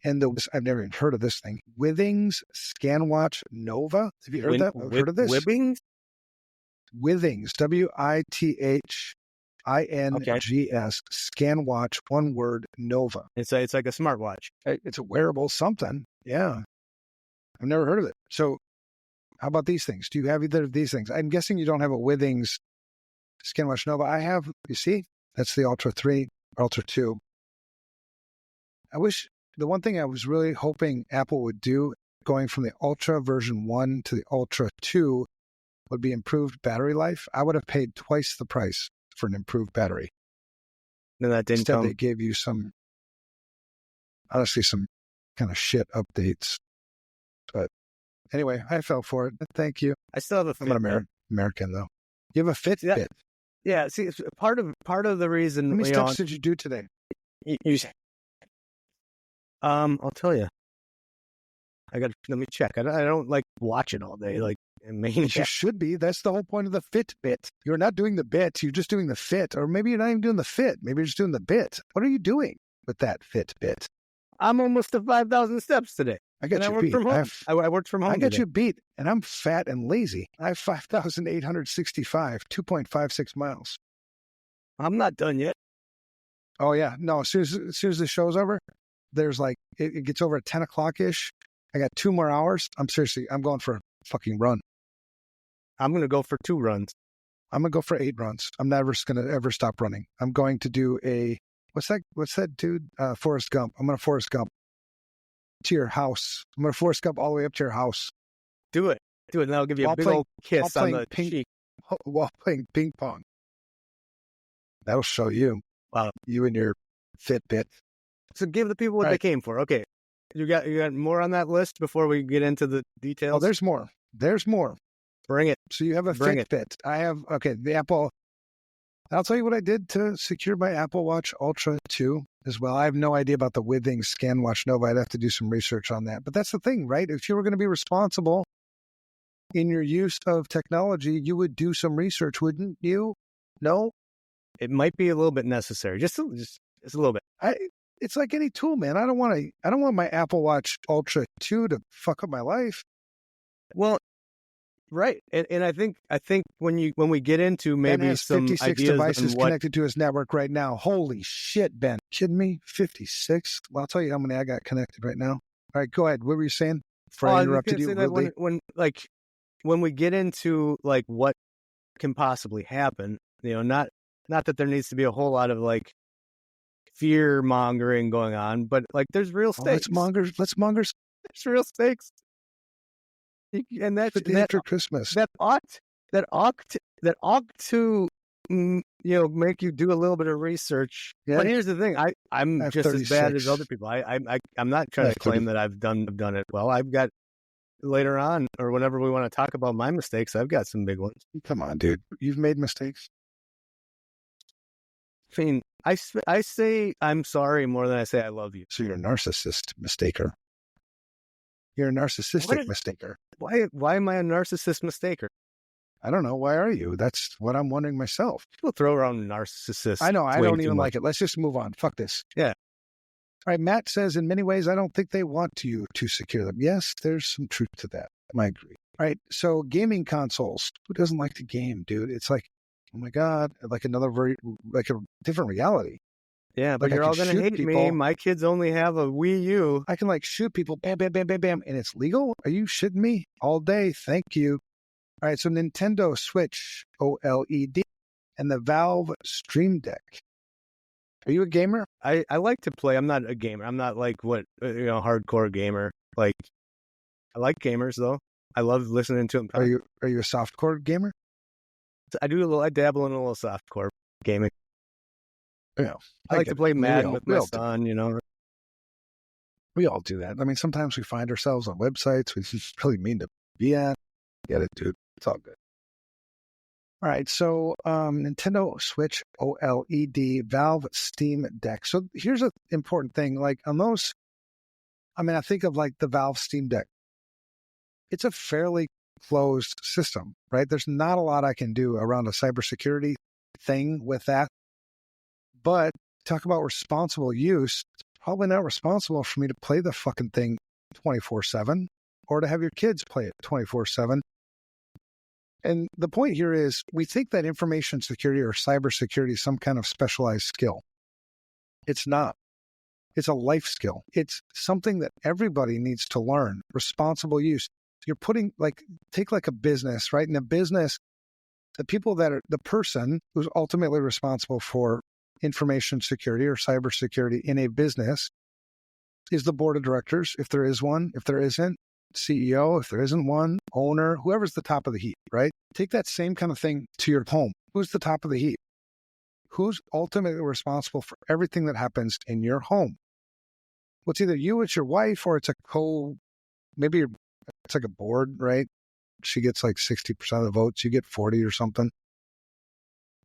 [SPEAKER 1] And I've never even heard of this thing. Withings ScanWatch Nova. Have you heard that? I've heard of this.
[SPEAKER 2] Withings?
[SPEAKER 1] Withings, WITHINGS, ScanWatch, one word, Nova.
[SPEAKER 2] It's like a smartwatch.
[SPEAKER 1] It's a wearable something. Yeah. I've never heard of it. So how about these things? Do you have either of these things? I'm guessing you don't have a Withings ScanWatch Nova. I have, you see, that's the Ultra 3, Ultra 2. The one thing I was really hoping Apple would do going from the Ultra version 1 to the Ultra 2 would be improved battery life. I would have paid twice the price for an improved battery.
[SPEAKER 2] No, that didn't
[SPEAKER 1] Instead,
[SPEAKER 2] come.
[SPEAKER 1] They gave you some kind of shit updates. But anyway, I fell for it. Thank you.
[SPEAKER 2] I still have a Fitbit.
[SPEAKER 1] I'm an American, though. You have a Fitbit?
[SPEAKER 2] Yeah. See, part of the reason.
[SPEAKER 1] How many steps did you do today?
[SPEAKER 2] I'll tell you. let me check. I don't like watch it all day. Like,
[SPEAKER 1] you should be. That's the whole point of the fit bit. You're not doing the bit. You're just doing the fit. Or maybe you're not even doing the fit. Maybe you're just doing the bit. What are you doing with that fit bit?
[SPEAKER 2] I'm almost to 5,000 steps today.
[SPEAKER 1] I got you beat.
[SPEAKER 2] I worked from home.
[SPEAKER 1] I got you beat, and I'm fat and lazy. I have 5,865, 2.56 miles.
[SPEAKER 2] I'm not done yet.
[SPEAKER 1] Oh, yeah. No, as soon as the show's over, there's like, it gets over at 10 o'clock-ish. I got 2 more hours. I'm going for a fucking run.
[SPEAKER 2] I'm going to go for 2 runs.
[SPEAKER 1] I'm going to go for 8 runs. I'm never going to ever stop running. I'm going to do what's that dude? Forrest Gump. I'm going to Forrest Gump to your house. I'm going to Forrest Gump all the way up to your house.
[SPEAKER 2] Do it. And that'll give you a big old kiss on the cheek.
[SPEAKER 1] While playing ping pong. That'll show you.
[SPEAKER 2] Wow.
[SPEAKER 1] You and your Fitbit.
[SPEAKER 2] So give the people what they came for. Okay. You got more on that list before we get into the details?
[SPEAKER 1] Oh, there's more.
[SPEAKER 2] Bring it.
[SPEAKER 1] So you have a Fitbit. I have, the Apple. I'll tell you what I did to secure my Apple Watch Ultra 2 as well. I have no idea about the Withings ScanWatch Nova. I'd have to do some research on that. But that's the thing, right? If you were going to be responsible in your use of technology, you would do some research, wouldn't you? No?
[SPEAKER 2] It might be a little bit necessary. Just a little bit.
[SPEAKER 1] It's like any tool, man. I don't want my Apple Watch Ultra 2 to fuck up my life.
[SPEAKER 2] Well, right. And I think when we get into maybe
[SPEAKER 1] Ben has
[SPEAKER 2] some
[SPEAKER 1] 56
[SPEAKER 2] ideas
[SPEAKER 1] devices connected to his network right now. Holy shit, Ben. Kidding me? 56? Well, I'll tell you how many I got connected right now. All right, go ahead. What were you saying before I interrupted you rudely?
[SPEAKER 2] When we get into like what can possibly happen, not that there needs to be a whole lot of like fear mongering going on, but like there's real stakes.
[SPEAKER 1] Let's monger.
[SPEAKER 2] There's real stakes. And that's
[SPEAKER 1] after Christmas.
[SPEAKER 2] That ought to make you do a little bit of research. Yeah. But here's the thing: I'm just 36. As bad as other people. I'm not trying to claim that I've done it well. I've got later on or whenever we want to talk about my mistakes, I've got some big ones.
[SPEAKER 1] Come on, dude, you've made mistakes.
[SPEAKER 2] I mean, I say I'm sorry more than I say I love you.
[SPEAKER 1] So you're a narcissist mistaker. You're a narcissistic mistaker.
[SPEAKER 2] Why am I a narcissist mistaker?
[SPEAKER 1] I don't know. Why are you? That's what I'm wondering myself.
[SPEAKER 2] People throw around narcissist.
[SPEAKER 1] I know. I don't even like it. Let's just move on. Fuck this.
[SPEAKER 2] Yeah.
[SPEAKER 1] All right. Matt says, in many ways, I don't think they want you to secure them. Yes, there's some truth to that. I agree. All right. So gaming consoles. Who doesn't like to game, dude? It's like, oh my God, like a different reality.
[SPEAKER 2] Yeah, but you're all going to hate me. My kids only have a Wii U.
[SPEAKER 1] I can like shoot people, bam, bam, bam, bam, bam, and it's legal? Are you shitting me? All day. Thank you. All right, so Nintendo Switch OLED and the Valve Stream Deck. Are you a gamer?
[SPEAKER 2] I like to play. I'm not a gamer. I'm not like hardcore gamer. Like, I like gamers though. I love listening to them.
[SPEAKER 1] Are you a softcore gamer?
[SPEAKER 2] I dabble in a little softcore gaming.
[SPEAKER 1] Yeah,
[SPEAKER 2] I like to play Madden with my son,
[SPEAKER 1] We all do that. I mean, sometimes we find ourselves on websites we just really mean to be at. Get it, dude. It's all good. All right, so Nintendo Switch OLED, Valve Steam Deck. So here's an important thing. Like on those, I think of like the Valve Steam Deck. It's a fairly closed system, right? There's not a lot I can do around a cybersecurity thing with that. But talk about responsible use. It's probably not responsible for me to play the fucking thing 24/7 or to have your kids play it 24/7. And the point here is we think that information security or cybersecurity is some kind of specialized skill. It's not. It's a life skill. It's something that everybody needs to learn. Responsible use. You're putting take a business, right? In a business, the people that are the person who's ultimately responsible for information security or cybersecurity in a business is the board of directors, if there is one. If there isn't, CEO, if there isn't one, owner, whoever's the top of the heap, right? Take that same kind of thing to your home. Who's the top of the heap? Who's ultimately responsible for everything that happens in your home? Well, it's either you, it's your wife, or it's maybe it's like a board, right? She gets like 60% of the votes, you get 40 or something.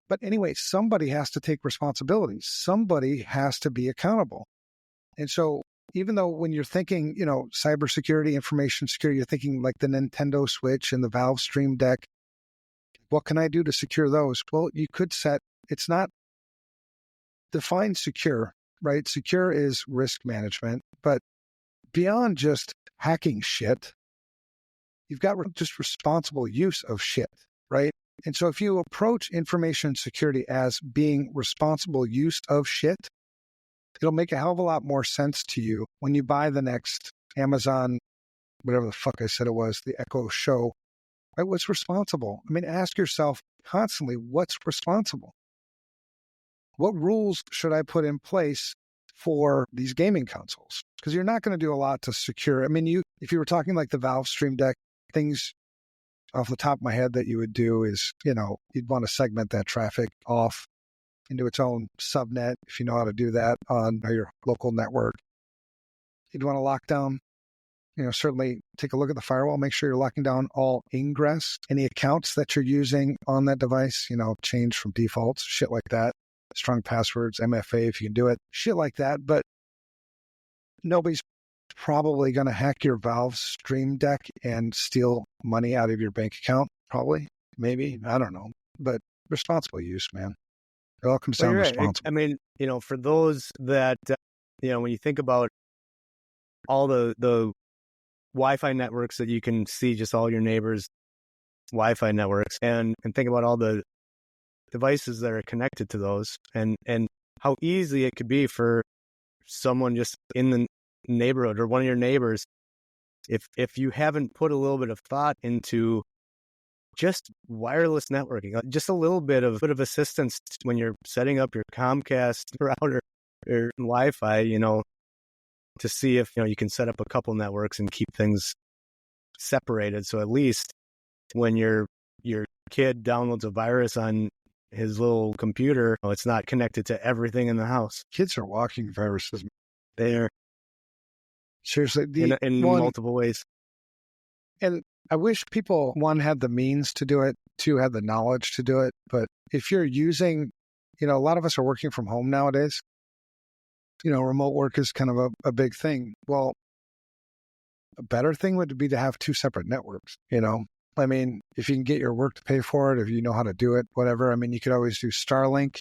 [SPEAKER 1] But anyway, somebody has to take responsibility. Somebody has to be accountable. And so even though when you're thinking, cybersecurity, information security, you're thinking like the Nintendo Switch and the Valve Stream Deck. What can I do to secure those? Well, you could it's not defined secure, right? Secure is risk management, but beyond just hacking shit, you've got just responsible use of shit, right? And so if you approach information security as being responsible use of shit, it'll make a hell of a lot more sense to you when you buy the next Amazon, whatever the fuck I said it was, the Echo Show, right? What's responsible? I mean, ask yourself constantly, what's responsible? What rules should I put in place for these gaming consoles? Because you're not going to do a lot to secure. I mean, if you were talking like the Valve Stream Deck, things off the top of my head that you would do is, you'd want to segment that traffic off into its own subnet, if you know how to do that on your local network. You'd want to lock down, certainly take a look at the firewall, make sure you're locking down all ingress, any accounts that you're using on that device, change from defaults, shit like that. Strong passwords, MFA if you can do it, shit like that. But nobody's probably going to hack your Valve Stream Deck and steal money out of your bank account. Probably, maybe, I don't know. But responsible use, man. It all comes down to responsible.
[SPEAKER 2] I mean, for those that, when you think about all the Wi-Fi networks that you can see, just all your neighbors' Wi-Fi networks, and think about all the devices that are connected to those, and how easy it could be for someone just in the neighborhood or one of your neighbors, if you haven't put a little bit of thought into just wireless networking, just a little bit of assistance when you're setting up your Comcast router or Wi-Fi, to see if you can set up a couple networks and keep things separated. So at least when your kid downloads a virus on his little computer, it's not connected to everything in the house.
[SPEAKER 1] Kids are walking viruses.
[SPEAKER 2] They're
[SPEAKER 1] seriously
[SPEAKER 2] in multiple ways.
[SPEAKER 1] And I wish people, one, had the means to do it, two, had the knowledge to do it. But if you're using, a lot of us are working from home nowadays. Remote work is kind of a big thing. Well, a better thing would be to have two separate networks, I mean, if you can get your work to pay for it, if you know how to do it, whatever. I mean, you could always do Starlink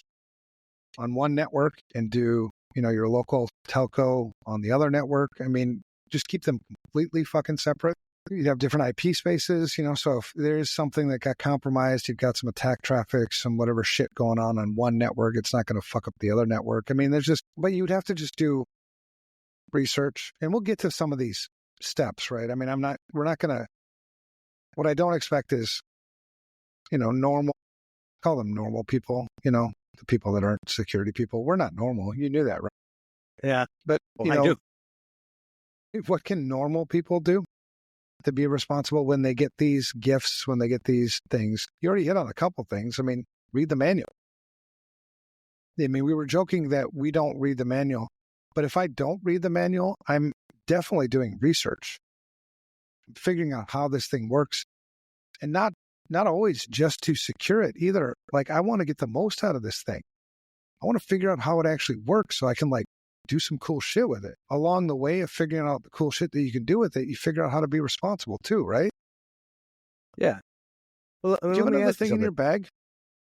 [SPEAKER 1] on one network and do, your local telco on the other network. I mean, just keep them completely fucking separate. You'd have different IP spaces, so if there's something that got compromised, you've got some attack traffic, some whatever shit going on one network, it's not going to fuck up the other network. I mean, but you'd have to just do research, and we'll get to some of these steps, right? I mean, we're not going to, what I don't expect is, normal, call them normal people, the people that aren't security people. We're not normal. You knew that, right?
[SPEAKER 2] Yeah.
[SPEAKER 1] But,
[SPEAKER 2] I do.
[SPEAKER 1] What can normal people do to be responsible when they get these gifts, when they get these things? You already hit on a couple things. I mean, read the manual. I mean, we were joking that we don't read the manual, but if I don't read the manual, I'm definitely doing research, figuring out how this thing works, and not always just to secure it either. Like, I want to get the most out of this thing. I want to figure out how it actually works so I can do some cool shit with it. Along the way of figuring out the cool shit that you can do with it, you figure out how to be responsible too, right?
[SPEAKER 2] Yeah. Well,
[SPEAKER 1] do you have another thing in your bag?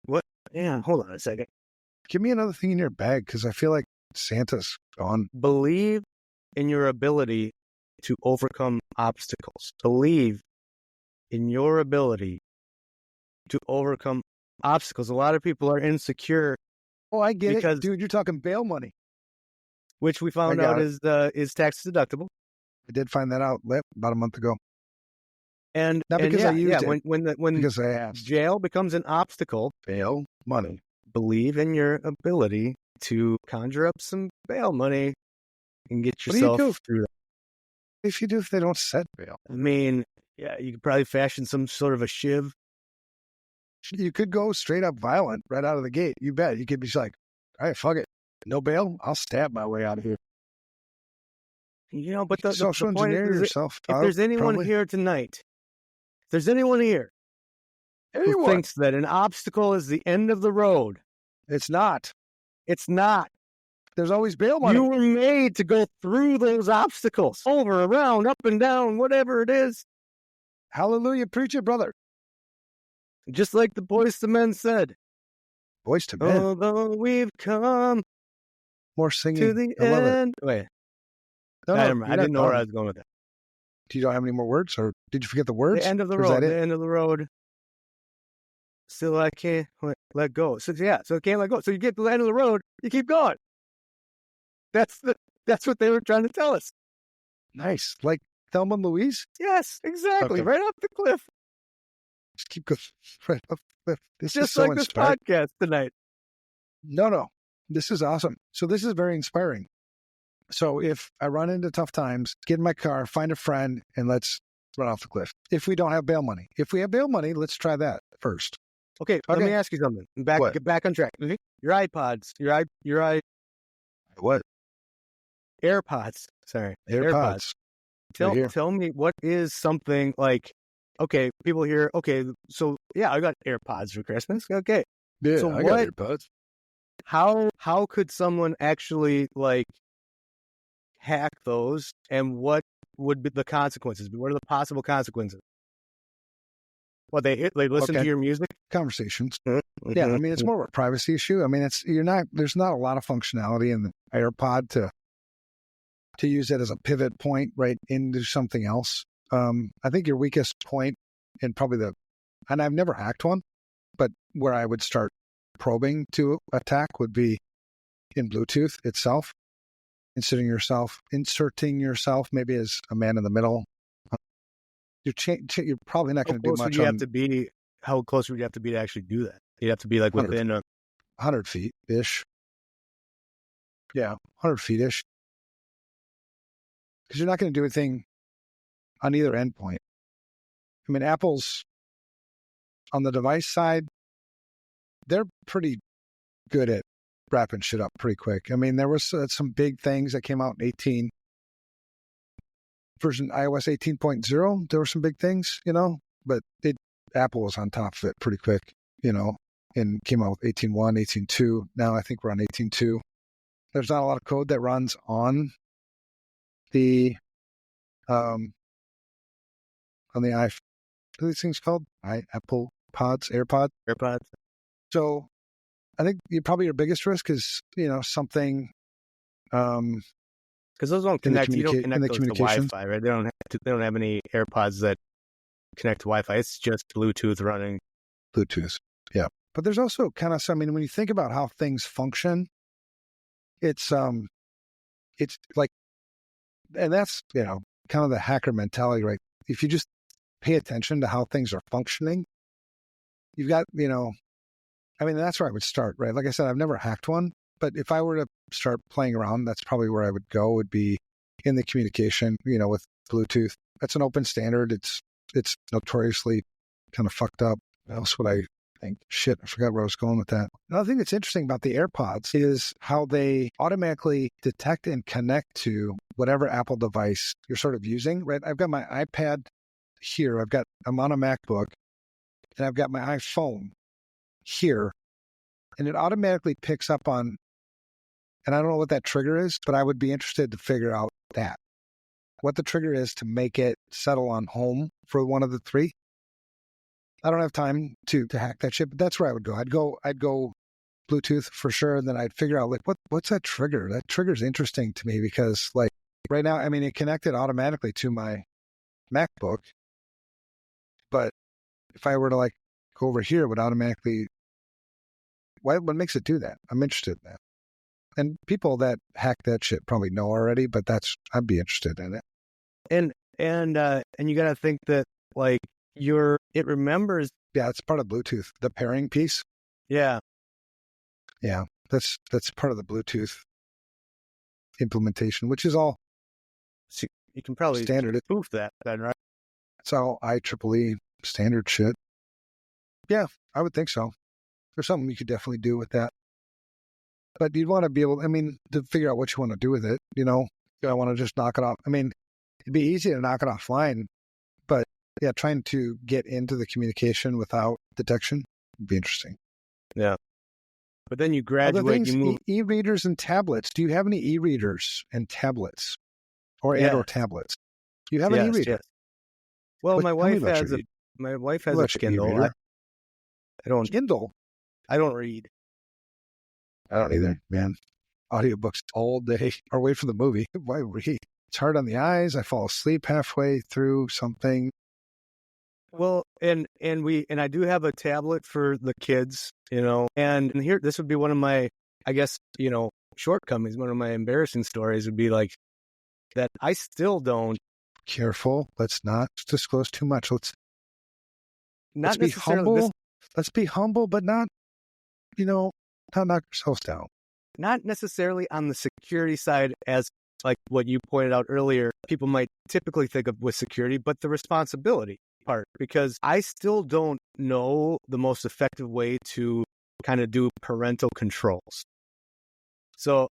[SPEAKER 2] What? Yeah, hold on a second.
[SPEAKER 1] Give me another thing in your bag, because I feel like Santa's gone.
[SPEAKER 2] Believe in your ability to overcome obstacles. Believe in your ability to overcome obstacles. A lot of people are insecure.
[SPEAKER 1] Oh, I get it. Dude, you're talking bail money.
[SPEAKER 2] Which we found out is tax deductible.
[SPEAKER 1] I did find that out about a month ago.
[SPEAKER 2] And
[SPEAKER 1] not because I used it.
[SPEAKER 2] When
[SPEAKER 1] because I asked.
[SPEAKER 2] Jail becomes an obstacle,
[SPEAKER 1] bail money.
[SPEAKER 2] Believe in your ability to conjure up some bail money and get yourself through that.
[SPEAKER 1] If they don't set bail?
[SPEAKER 2] I mean, yeah, you could probably fashion some sort of a shiv.
[SPEAKER 1] You could go straight up violent right out of the gate. You bet. You could be like, all right, fuck it. No bail? I'll stab my way out of here.
[SPEAKER 2] But the
[SPEAKER 1] social engineer yourself.
[SPEAKER 2] If there's anyone here tonight, if there's anyone here who thinks that an obstacle is the end of the road,
[SPEAKER 1] it's not.
[SPEAKER 2] It's not.
[SPEAKER 1] There's always bail money.
[SPEAKER 2] You were made to go through those obstacles, over, around, up and down, whatever it is.
[SPEAKER 1] Hallelujah. Preach it, brother.
[SPEAKER 2] Just like the Boys to Men said.
[SPEAKER 1] Boys to Men.
[SPEAKER 2] Although we've come
[SPEAKER 1] More singing.
[SPEAKER 2] to the
[SPEAKER 1] I love
[SPEAKER 2] end.
[SPEAKER 1] it.
[SPEAKER 2] Wait.
[SPEAKER 1] No,
[SPEAKER 2] I didn't know where I was going with that.
[SPEAKER 1] Do you don't have any more words, or did you forget the words?
[SPEAKER 2] The end of the road. The end of the road. Still, I can't let go. So I can't let go. So you get to the end of the road, you keep going. That's what they were trying to tell us.
[SPEAKER 1] Nice, like Thelma and Louise.
[SPEAKER 2] Yes, exactly.
[SPEAKER 1] Okay.
[SPEAKER 2] Right off the cliff.
[SPEAKER 1] Just keep going right off the cliff. This
[SPEAKER 2] Just
[SPEAKER 1] is so
[SPEAKER 2] like
[SPEAKER 1] inspiring.
[SPEAKER 2] this podcast tonight.
[SPEAKER 1] No, this is awesome. So this is very inspiring. So if I run into tough times, get in my car, find a friend, and let's run off the cliff. If we don't have bail money, if we have bail money, let's try that first.
[SPEAKER 2] Okay. Let me ask you something. Get back on track. Your iPods, your
[SPEAKER 1] What?
[SPEAKER 2] AirPods. Sorry,
[SPEAKER 1] AirPods.
[SPEAKER 2] Tell me, what is something like? Okay, people hear. Okay, so yeah, I got AirPods for Christmas. Okay,
[SPEAKER 1] Yeah,
[SPEAKER 2] so
[SPEAKER 1] I got AirPods.
[SPEAKER 2] How could someone actually like hack those, and what would be the consequences? What are the possible consequences? What they listen to your music?
[SPEAKER 1] Conversations.
[SPEAKER 2] Mm-hmm.
[SPEAKER 1] Yeah, I mean, it's more of a privacy issue. I mean, there's not a lot of functionality in the AirPod to use it as a pivot point right into something else. I think your weakest point, and probably and I've never hacked one, but where I would start probing to attack would be in Bluetooth itself, inserting yourself maybe as a man in the middle. You're probably not going to do much.
[SPEAKER 2] How close would you have to be to actually do that? You'd have to be like within
[SPEAKER 1] 100 feet-ish. Yeah, 100 feet-ish. Because you're not going to do anything on either endpoint. I mean, Apple's on the device side, they're pretty good at wrapping shit up pretty quick. I mean, there was some big things that came out in iOS 18.0. There were some big things, but Apple was on top of it pretty quick, and came out with 18.1, 18.2. Now I think we're on 18.2. There's not a lot of code that runs on the iPhone. What are these things called? Apple Pods, AirPods. So I think probably your biggest risk is, something.
[SPEAKER 2] Because those don't connect. You don't connect those to Wi-Fi, right? They don't have any AirPods that connect to Wi-Fi. It's just Bluetooth running.
[SPEAKER 1] Bluetooth, yeah. But there's also kind of when you think about how things function, it's like, and that's kind of the hacker mentality, right? If you just pay attention to how things are functioning, you've got that's where I would start, right? Like I said, I've never hacked one, but if I were to start playing around, that's probably where I would go. Would be in the communication, with Bluetooth. That's an open standard. It's notoriously kind of fucked up. What else would I think? Shit, I forgot where I was going with that. Another thing that's interesting about the AirPods is how they automatically detect and connect to whatever Apple device you're sort of using, right? I've got my iPad here. I'm on a MacBook, and I've got my iPhone here, and it automatically picks up on, and I don't know what that trigger is, but I would be interested to figure out what the trigger is to make it settle on home for one of the three. I don't have time to hack that shit, but that's where I would go. I'd go Bluetooth for sure. And then I'd figure out what's that trigger? That trigger is interesting to me because right now, I mean, it connected automatically to my MacBook, but if I were to go over here, it would automatically, what makes it do that? I'm interested in that. And people that hack that shit probably know already, but I'd be interested in it.
[SPEAKER 2] And you got to think that it remembers.
[SPEAKER 1] Yeah, it's part of Bluetooth, the pairing piece.
[SPEAKER 2] Yeah.
[SPEAKER 1] Yeah, that's part of the Bluetooth implementation, which is all.
[SPEAKER 2] So you can probably
[SPEAKER 1] standard
[SPEAKER 2] spoof that then, right?
[SPEAKER 1] It's all IEEE standard shit. Yeah, I would think so. There's something you could definitely do with that. But you'd want to be able, to figure out what you want to do with it. Do I want to just knock it off? It'd be easy to knock it offline, but yeah, trying to get into the communication without detection would be interesting.
[SPEAKER 2] Yeah. But then you
[SPEAKER 1] Other
[SPEAKER 2] graduate,
[SPEAKER 1] things,
[SPEAKER 2] you move.
[SPEAKER 1] e-readers and tablets. Do you have any e-readers and tablets or tablets? Do you have an e-reader?
[SPEAKER 2] Yes. Well, my
[SPEAKER 1] Tell me
[SPEAKER 2] wife
[SPEAKER 1] about
[SPEAKER 2] has
[SPEAKER 1] your
[SPEAKER 2] a Kindle.
[SPEAKER 1] e-reader.
[SPEAKER 2] I don't
[SPEAKER 1] Kindle.
[SPEAKER 2] I don't read.
[SPEAKER 1] I don't either, man. Audiobooks all day or wait for the movie. Why read? It's hard on the eyes. I fall asleep halfway through something.
[SPEAKER 2] Well, and I do have a tablet for the kids, and here, this would be one of my, I guess, shortcomings. One of my embarrassing stories would be like that. I still don't.
[SPEAKER 1] Careful. Let's not disclose too much. Let's be
[SPEAKER 2] necessarily
[SPEAKER 1] humble. Let's be humble, but not, not knock ourselves down.
[SPEAKER 2] Not necessarily on the security side as like what you pointed out earlier, people might typically think of with security, but the responsibility part, because I still don't know the most effective way to kind of do parental controls. So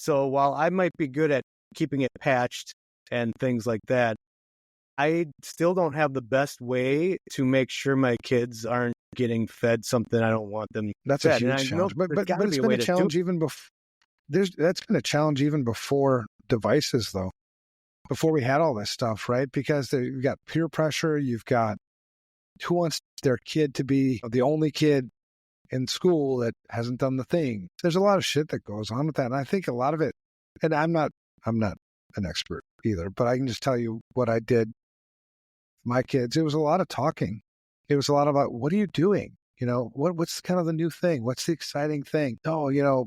[SPEAKER 2] while I might be good at keeping it patched and things like that, I still don't have the best way to make sure my kids aren't getting fed something I don't want them.
[SPEAKER 1] That's
[SPEAKER 2] fed.
[SPEAKER 1] a huge challenge. But it's been a challenge even before. That's been a challenge even before devices, though. Before we had all this stuff, right? Because you've got peer pressure. You've got who wants their kid to be the only kid in school that hasn't done the thing. There's a lot of shit that goes on with that, and I think a lot of it. And I'm not an expert either, but I can just tell you what I did. My kids, it was a lot of talking. It was a lot about, what are you doing? What's kind of the new thing? What's the exciting thing? Oh,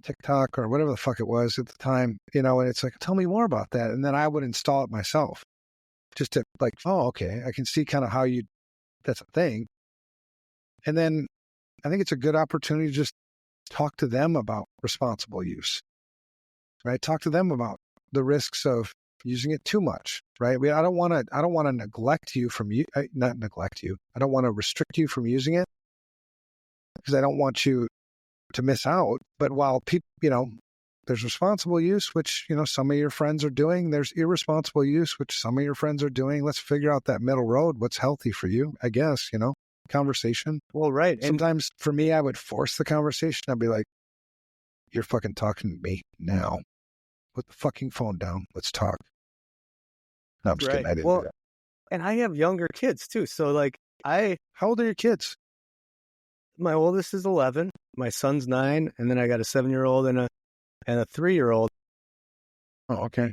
[SPEAKER 1] TikTok or whatever the fuck it was at the time, and it's like, tell me more about that. And then I would install it myself just to like, oh, okay, I can see kind of how that's a thing. And then I think it's a good opportunity to just talk to them about responsible use, right? Talk to them about the risks of using it too much, right? I don't want to neglect you from you, not neglect you. I don't want to restrict you from using it because I don't want you to miss out. But while people, there's responsible use, which, some of your friends are doing. There's irresponsible use, which some of your friends are doing. Let's figure out that middle road. What's healthy for you, I guess, conversation.
[SPEAKER 2] Well, right. And
[SPEAKER 1] sometimes for me, I would force the conversation. I'd be like, you're fucking talking to me now. Put the fucking phone down. Let's talk. No, I'm just kidding. I didn't do that.
[SPEAKER 2] And I have younger kids too. So
[SPEAKER 1] how old are your kids?
[SPEAKER 2] My oldest is 11. My son's 9. And then I got a 7-year-old and a 3-year-old.
[SPEAKER 1] Oh, okay.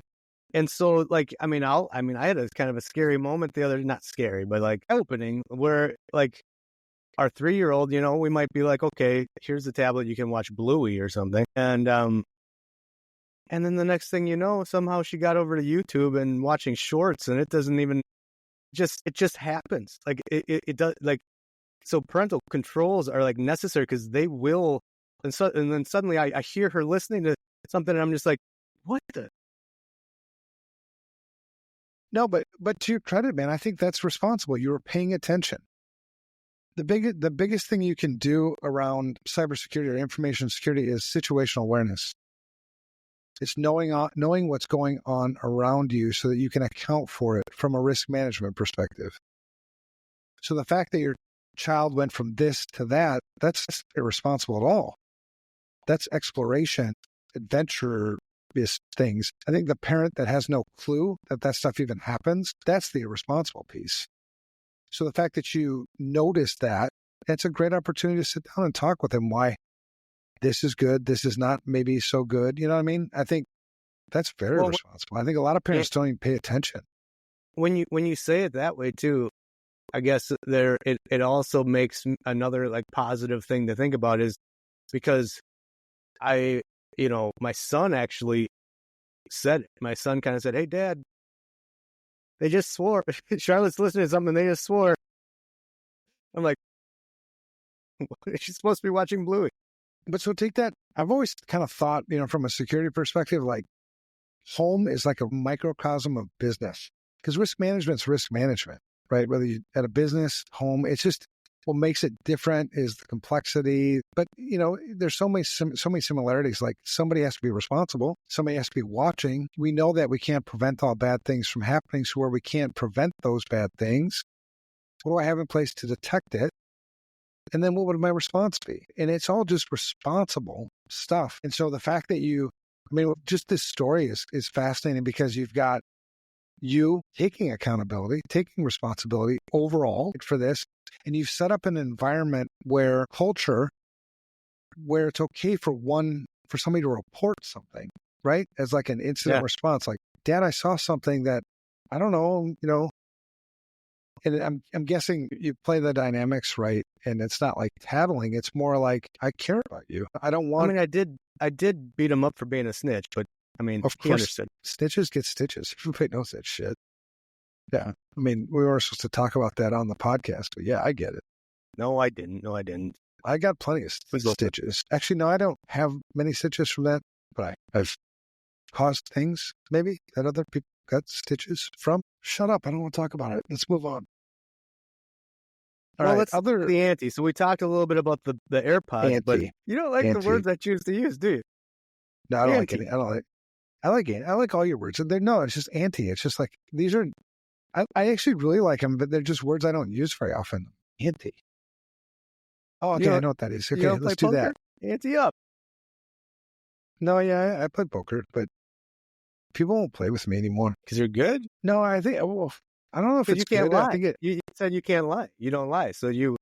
[SPEAKER 2] And so I had a kind of a scary moment not scary, but opening where our 3-year-old, we might be like, okay, here's the tablet, you can watch Bluey or something. And then the next thing you know, somehow she got over to YouTube and watching shorts, and it doesn't even it just happens. It does. So parental controls are necessary because they will. And then suddenly I hear her listening to something, and I'm just like, what the?
[SPEAKER 1] No, but to your credit, man, I think that's responsible. You were paying attention. The biggest thing you can do around cybersecurity or information security is situational awareness. It's knowing what's going on around you so that you can account for it from a risk management perspective. So the fact that your child went from this to that's irresponsible at all. That's exploration, adventure-based things. I think the parent that has no clue that stuff even happens, that's the irresponsible piece. So the fact that you notice that's a great opportunity to sit down and talk with them why this is good, this is not maybe so good. You know what I mean? I think that's very responsible. I think a lot of parents don't even pay attention.
[SPEAKER 2] When you say it that way too, I guess it also makes another positive thing to think about is because my son actually said it. My son kind of said, "Hey, Dad, they just swore." Charlotte's listening to something, they just swore. I'm like, she's supposed to be watching Bluey.
[SPEAKER 1] But so take that. I've always kind of thought, from a security perspective, home is like a microcosm of business because risk management's risk management, right? Whether you're at a business, home, it's just what makes it different is the complexity. But, there's so many similarities. Somebody has to be responsible. Somebody has to be watching. We know that we can't prevent all bad things from happening. So where we can't prevent those bad things, what do I have in place to detect it? And then what would my response be? And it's all just responsible stuff. And so the fact that just this story is fascinating because you've got you taking accountability, taking responsibility overall for this. And you've set up an environment where it's okay for somebody to report something, right? As like an incident response, like, Dad, I saw something that I don't know, and I'm guessing you play the dynamics right. And it's not like tattling. It's more like, I care about you. I don't want.
[SPEAKER 2] I did beat him up for being a snitch, but
[SPEAKER 1] of course,
[SPEAKER 2] understood.
[SPEAKER 1] Snitches get stitches. Everybody knows that shit. Yeah. We weren't supposed to talk about that on the podcast, but yeah, I get it.
[SPEAKER 2] No, I didn't.
[SPEAKER 1] I got plenty of stitches. Actually, no, I don't have many stitches from that, but I've caused things maybe that other people got stitches from. Shut up. I don't want to talk about it. Let's move on.
[SPEAKER 2] Let's the ante. So we talked a little bit about the AirPods,
[SPEAKER 1] anti.
[SPEAKER 2] But you don't like the words I choose to use, do you?
[SPEAKER 1] No, I don't like it. I like all your words. It's just anti. It's just like, these are, I actually really like them, but they're just words I don't use very often. Anti. Oh, okay, I know what that is. Okay, let's do that.
[SPEAKER 2] Ante up.
[SPEAKER 1] No, yeah, I play poker, but people won't play with me anymore.
[SPEAKER 2] Because you're good?
[SPEAKER 1] No, I think, I don't know if it's
[SPEAKER 2] you can't
[SPEAKER 1] good.
[SPEAKER 2] lie.
[SPEAKER 1] I think
[SPEAKER 2] you said you can't lie. You don't lie. So you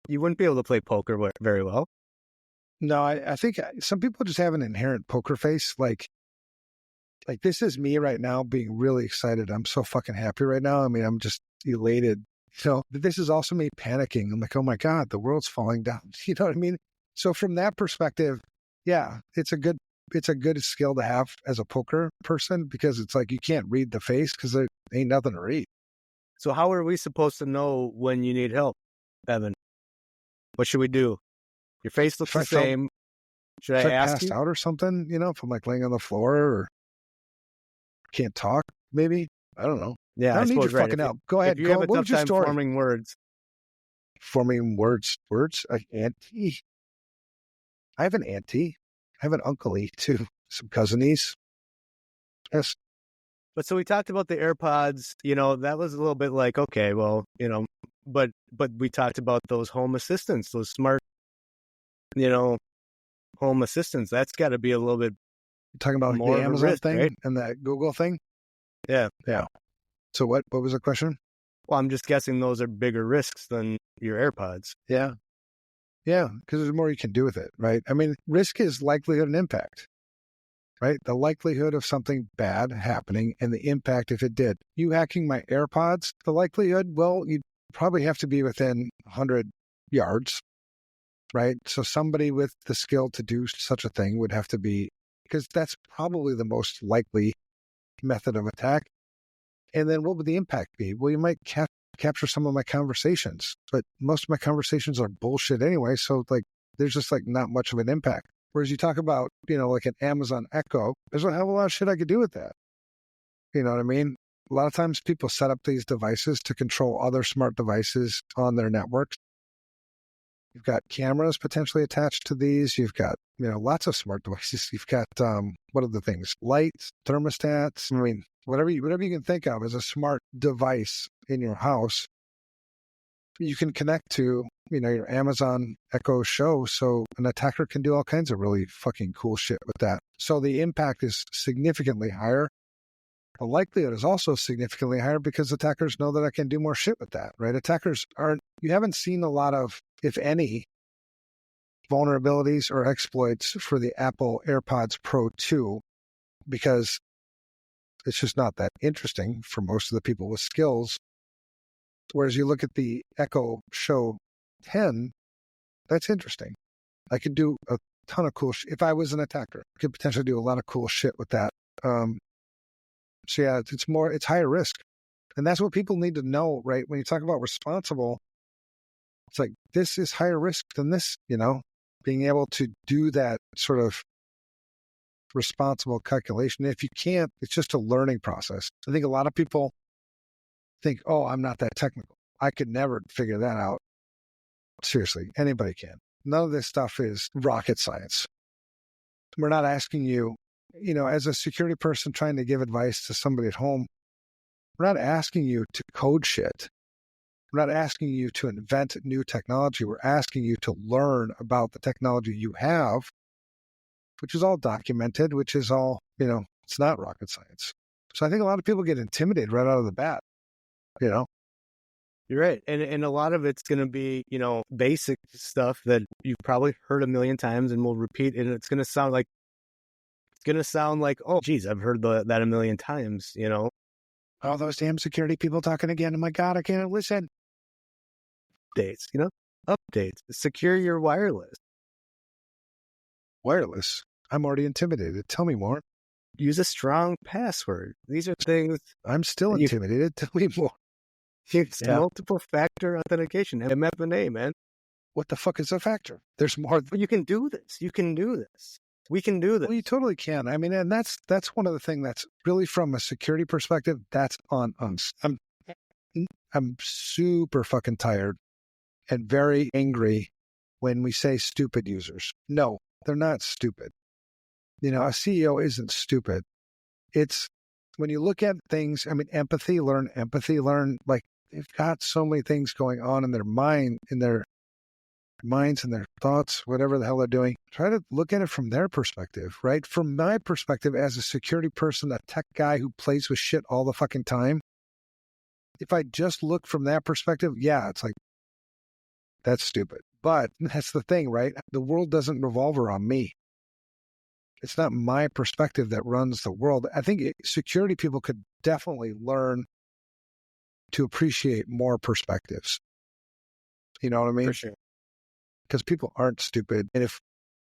[SPEAKER 2] wouldn't be able to play poker very well.
[SPEAKER 1] No, I think some people just have an inherent poker face. Like this is me right now being really excited. I'm so fucking happy right now. I'm just elated. But this is also me panicking. I'm like, oh my God, the world's falling down. You know what I mean? So from that perspective, yeah, it's a good skill to have as a poker person, because it's like, you can't read the face because there ain't nothing to read.
[SPEAKER 2] So how are we supposed to know when you need help, Evan? What should we do? Your face looks the same. Should I ask
[SPEAKER 1] passed
[SPEAKER 2] you?
[SPEAKER 1] Out or something? If I'm like laying on the floor or can't talk, maybe. I don't know.
[SPEAKER 2] Yeah,
[SPEAKER 1] I don't need your fucking help. Go ahead.
[SPEAKER 2] If you have a tough time forming words.
[SPEAKER 1] Forming words? Auntie. I have an auntie. I have an uncle-y too. Some cousinies. Yes.
[SPEAKER 2] But so we talked about the AirPods, that was a little bit like, okay, well, but we talked about those home assistants, those smart, home assistants. That's got to be a little bit
[SPEAKER 1] You're talking about
[SPEAKER 2] more
[SPEAKER 1] the Amazon
[SPEAKER 2] risk,
[SPEAKER 1] thing,
[SPEAKER 2] right?
[SPEAKER 1] And that Google thing?
[SPEAKER 2] Yeah.
[SPEAKER 1] Yeah. So what was the question?
[SPEAKER 2] Well, I'm just guessing those are bigger risks than your AirPods.
[SPEAKER 1] Yeah. Yeah, because there's more you can do with it, right? Risk is likelihood and impact, right? The likelihood of something bad happening and the impact if it did. You hacking my AirPods, the likelihood, well, you'd probably have to be within 100 yards, right? So somebody with the skill to do such a thing would have to be, because that's probably the most likely method of attack. And then what would the impact be? Well, you might capture some of my conversations, but most of my conversations are bullshit anyway. So there's just not much of an impact. Whereas you talk about, like an Amazon Echo, there's a hell of a lot of shit I could do with that. You know what I mean? A lot of times people set up these devices to control other smart devices on their networks. You've got cameras potentially attached to these. You've got, lots of smart devices. You've got, what are the things? Lights, thermostats. Whatever you can think of as a smart device in your house, you can connect to, your Amazon Echo Show. So an attacker can do all kinds of really fucking cool shit with that. So the impact is significantly higher. The likelihood is also significantly higher because attackers know that I can do more shit with that, right? You haven't seen a lot of, if any, vulnerabilities or exploits for the Apple AirPods Pro 2 because it's just not that interesting for most of the people with skills. Whereas you look at the Echo Show 10, that's interesting. I could do a ton of cool shit. If I was an attacker, I could potentially do a lot of cool shit with that. So yeah, it's higher risk. And that's what people need to know, right? When you talk about responsible, it's like, this is higher risk than this, being able to do that sort of responsible calculation. If you can't, it's just a learning process. I think a lot of people think, oh, I'm not that technical. I could never figure that out. Seriously, anybody can. None of this stuff is rocket science. We're not asking you, as a security person trying to give advice to somebody at home, we're not asking you to code shit. We're not asking you to invent new technology. We're asking you to learn about the technology you have, which is all documented, which is all, it's not rocket science. So I think a lot of people get intimidated right out of the bat,
[SPEAKER 2] You're right. And a lot of it's going to be, basic stuff that you've probably heard a million times and we'll repeat. And it's going to sound like, oh, geez, I've heard that a million times,
[SPEAKER 1] All those damn security people talking again. Oh my God, I can't listen.
[SPEAKER 2] Updates, updates. Secure your wireless.
[SPEAKER 1] Wireless? I'm already intimidated. Tell me more.
[SPEAKER 2] Use a strong password. These are things.
[SPEAKER 1] I'm still intimidated. Tell me more.
[SPEAKER 2] Use multiple factor authentication. MFA, man.
[SPEAKER 1] What the fuck is a factor? There's more.
[SPEAKER 2] You can do this. You can do this. We can do this.
[SPEAKER 1] Well, you totally can. I mean, and that's one of the things that's really from a security perspective, that's on us. I'm super fucking tired and very angry when we say stupid users. No, they're not stupid. A CEO isn't stupid. It's when you look at things, I mean, empathy, learn, like they've got so many things going on in their mind, in their minds and their thoughts, whatever the hell they're doing. Try to look at it from their perspective, right? From my perspective as a security person, a tech guy who plays with shit all the fucking time, if I just look from that perspective, yeah, it's like, that's stupid. But that's the thing, right? The world doesn't revolve around me. It's not my perspective that runs the world. I think security people could definitely learn to appreciate more perspectives. You know what I mean?
[SPEAKER 2] For sure.
[SPEAKER 1] Because people aren't stupid. And if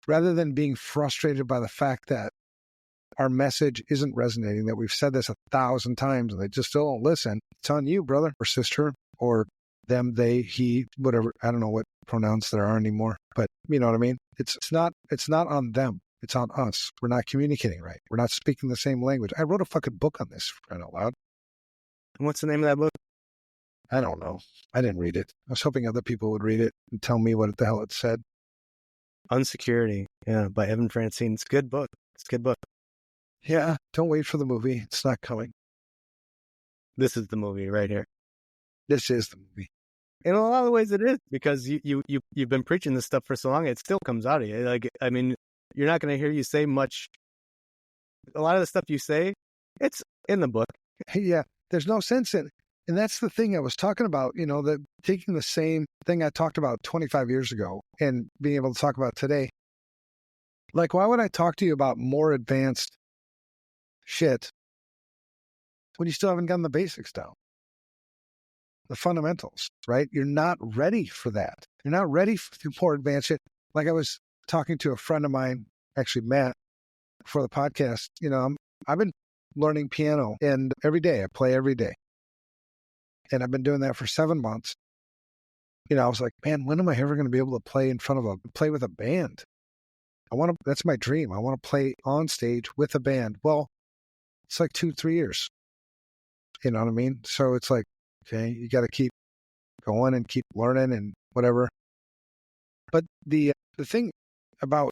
[SPEAKER 1] rather than being frustrated by the fact that our message isn't resonating, that we've said this 1,000 times and they just still don't listen, it's on you, brother or sister, or them, they, he, whatever. I don't know what pronouns there are anymore, but you know what I mean? It's not on them. It's on us. We're not communicating right. We're not speaking the same language. I wrote a fucking book on this, for crying out loud.
[SPEAKER 2] And what's the name of that book?
[SPEAKER 1] I don't know. I didn't read it. I was hoping other people would read it and tell me what the hell it said.
[SPEAKER 2] Unsecurity, by Evan Francen. It's a good book.
[SPEAKER 1] Yeah, don't wait for the movie. It's not coming.
[SPEAKER 2] This is the movie right here.
[SPEAKER 1] This is the movie.
[SPEAKER 2] In a lot of ways it is, because you've been preaching this stuff for so long, it still comes out of you. Like, I mean, you're not going to hear you say much. A lot of the stuff you say, it's in the book.
[SPEAKER 1] Yeah, there's no sense in it. And that's the thing I was talking about, that taking the same thing I talked about 25 years ago and being able to talk about today. Like, why would I talk to you about more advanced shit when you still haven't gotten the basics down? The fundamentals, right? You're not ready for that. You're not ready for more advanced shit. Like I was talking to a friend of mine, actually Matt, for the podcast. I've been learning piano, and every day I play every day. And I've been doing that for 7 months. I was like, man, when am I ever going to be able to play play with a band? That's my dream. I want to play on stage with a band. Well, it's like 2-3 years. You know what I mean? So it's like, okay, you got to keep going and keep learning and whatever. But the thing about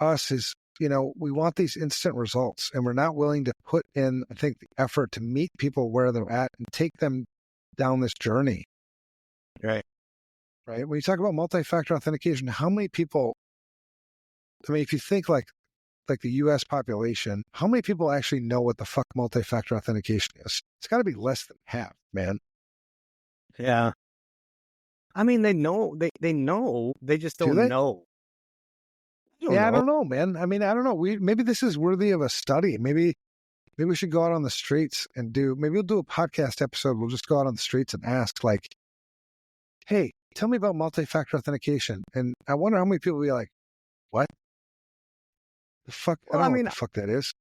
[SPEAKER 1] us is, we want these instant results, and we're not willing to put in, I think, the effort to meet people where they're at and take them down this journey.
[SPEAKER 2] Right.
[SPEAKER 1] When you talk about multi-factor authentication, how many people, I mean, if you think like the U.S. population, how many people actually know what the fuck multi-factor authentication is? It's got to be less than half, man.
[SPEAKER 2] Yeah. I mean, they know, they just don't know.
[SPEAKER 1] I don't know, man. I mean, I don't know. Maybe this is worthy of a study. Maybe we should go out on the streets and maybe we'll do a podcast episode. We'll just go out on the streets and ask, like, hey, tell me about multi-factor authentication. And I wonder how many people will be like, what? The fuck? Well, I don't know what the fuck that is.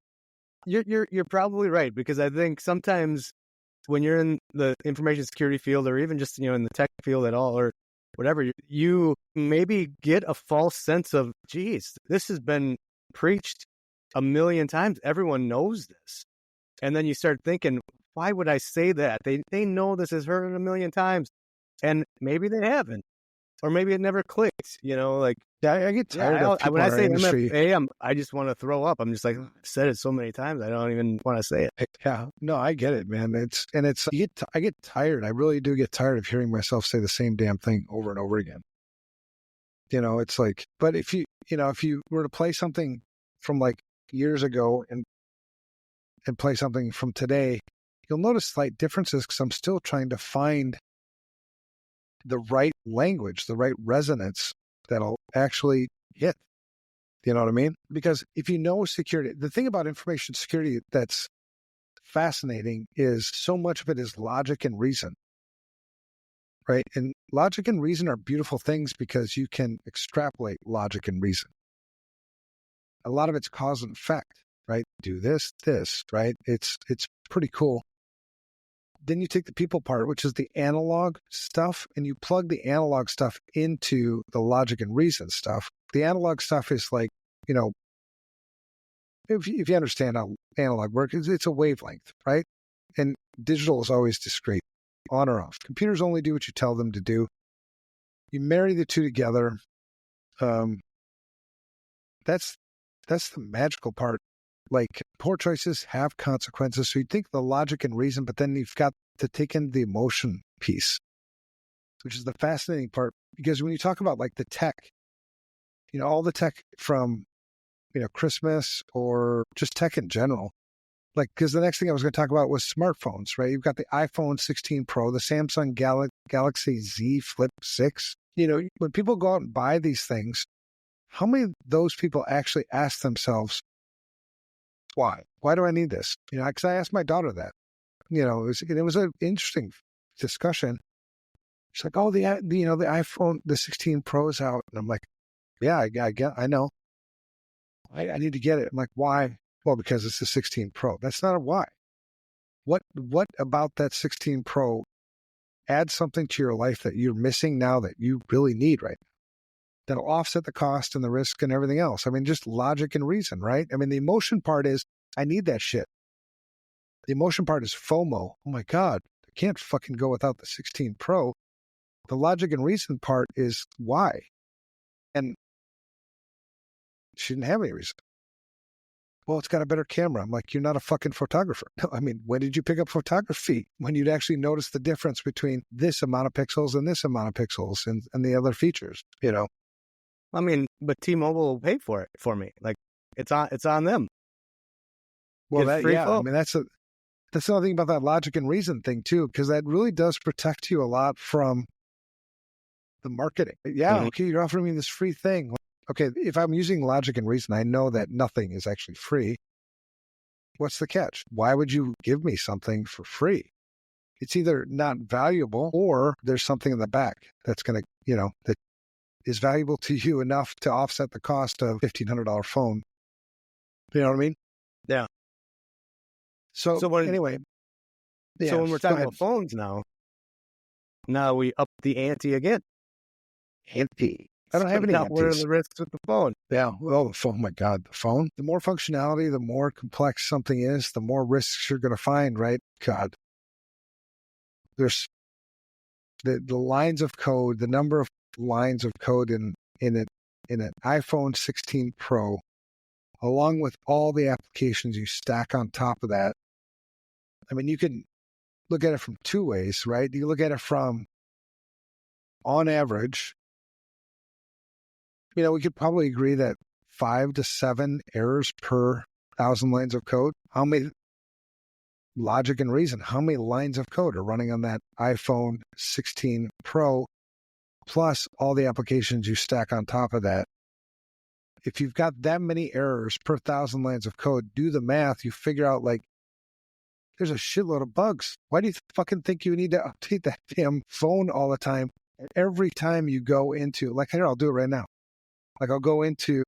[SPEAKER 2] You're probably right, because I think sometimes when you're in the information security field, or even just, in the tech field at all, or whatever, you maybe get a false sense of, geez, this has been preached a million times. Everyone knows this. And then you start thinking, why would I say that? They know this is heard a million times. And maybe they haven't. or maybe it never clicked, like.
[SPEAKER 1] Yeah, I get tired of people
[SPEAKER 2] when
[SPEAKER 1] in
[SPEAKER 2] I
[SPEAKER 1] our
[SPEAKER 2] say
[SPEAKER 1] industry.
[SPEAKER 2] MFA, I just want to throw up. I'm just like, I've said it so many times, I don't even want to say it.
[SPEAKER 1] Yeah, no, I get it, man. I get tired. I really do get tired of hearing myself say the same damn thing over and over again. It's like, but if you were to play something from like years ago and play something from today, you'll notice slight differences because I'm still trying to find the right language, the right resonance that'll actually hit. You know what I mean? Because if you know security, the thing about information security that's fascinating is so much of it is logic and reason, right? And logic and reason are beautiful things because you can extrapolate logic and reason. A lot of it's cause and effect, right? Do this, right? It's pretty cool. Then you take the people part, which is the analog stuff, and you plug the analog stuff into the logic and reason stuff. The analog stuff is like, if you understand how analog works, it's a wavelength, right? And digital is always discrete, on or off. Computers only do what you tell them to do. You marry the two together. That's the magical part. Like, poor choices have consequences. So you think the logic and reason, but then you've got to take in the emotion piece, which is the fascinating part. Because when you talk about like the tech, all the tech from, Christmas or just tech in general, like, because the next thing I was going to talk about was smartphones, right? You've got the iPhone 16 Pro, the Samsung Galaxy Z Flip 6. When people go out and buy these things, how many of those people actually ask themselves, why? Why do I need this? Because I asked my daughter that. It was an interesting discussion. She's like, "Oh, the iPhone, the 16 Pro is out," and I'm like, "Yeah, I know. I need to get it." I'm like, "Why?" Well, because it's the 16 Pro. That's not a why. What about that 16 Pro adds something to your life that you're missing now that you really need right now? That'll offset the cost and the risk and everything else. I mean, just logic and reason, right? I mean, the emotion part is, I need that shit. The emotion part is FOMO. Oh my God, I can't fucking go without the 16 Pro. The logic and reason part is why. And she didn't have any reason. Well, it's got a better camera. I'm like, you're not a fucking photographer. No, I mean, when did you pick up photography? When you'd actually notice the difference between this amount of pixels and this amount of pixels and the other features,
[SPEAKER 2] I mean, but T-Mobile will pay for it for me. Like, it's on them.
[SPEAKER 1] Well, I mean, that's another thing about that logic and reason thing too, because that really does protect you a lot from the marketing. Yeah, mm-hmm. Okay, you're offering me this free thing. Okay, if I'm using logic and reason, I know that nothing is actually free. What's the catch? Why would you give me something for free? It's either not valuable or there's something in the back that's going to, that is valuable to you enough to offset the cost of $1,500 phone. You know what I mean?
[SPEAKER 2] Yeah.
[SPEAKER 1] So anyway.
[SPEAKER 2] Yeah, so when we're talking about phones now we up the ante again.
[SPEAKER 1] Ante. I don't have any antes.
[SPEAKER 2] What are the risks with the phone?
[SPEAKER 1] Yeah. Well, the phone, oh my God, the phone. The more functionality, the more complex something is, the more risks you're going to find, right? God. There's the lines of code, the number of lines of code in an iPhone 16 Pro, along with all the applications you stack on top of that. I mean, you can look at it from two ways, right? You look at it from, on average, we could probably agree that 5 to 7 errors per 1,000 lines of code. How many logic and reason? How many lines of code are running on that iPhone 16 Pro, plus all the applications you stack on top of that? If you've got that many errors per 1,000 lines of code, do the math. You figure out, like, there's a shitload of bugs. Why do you fucking think you need to update that damn phone all the time? Every time you go into, like, here, I'll do it right now. Like, I'll go into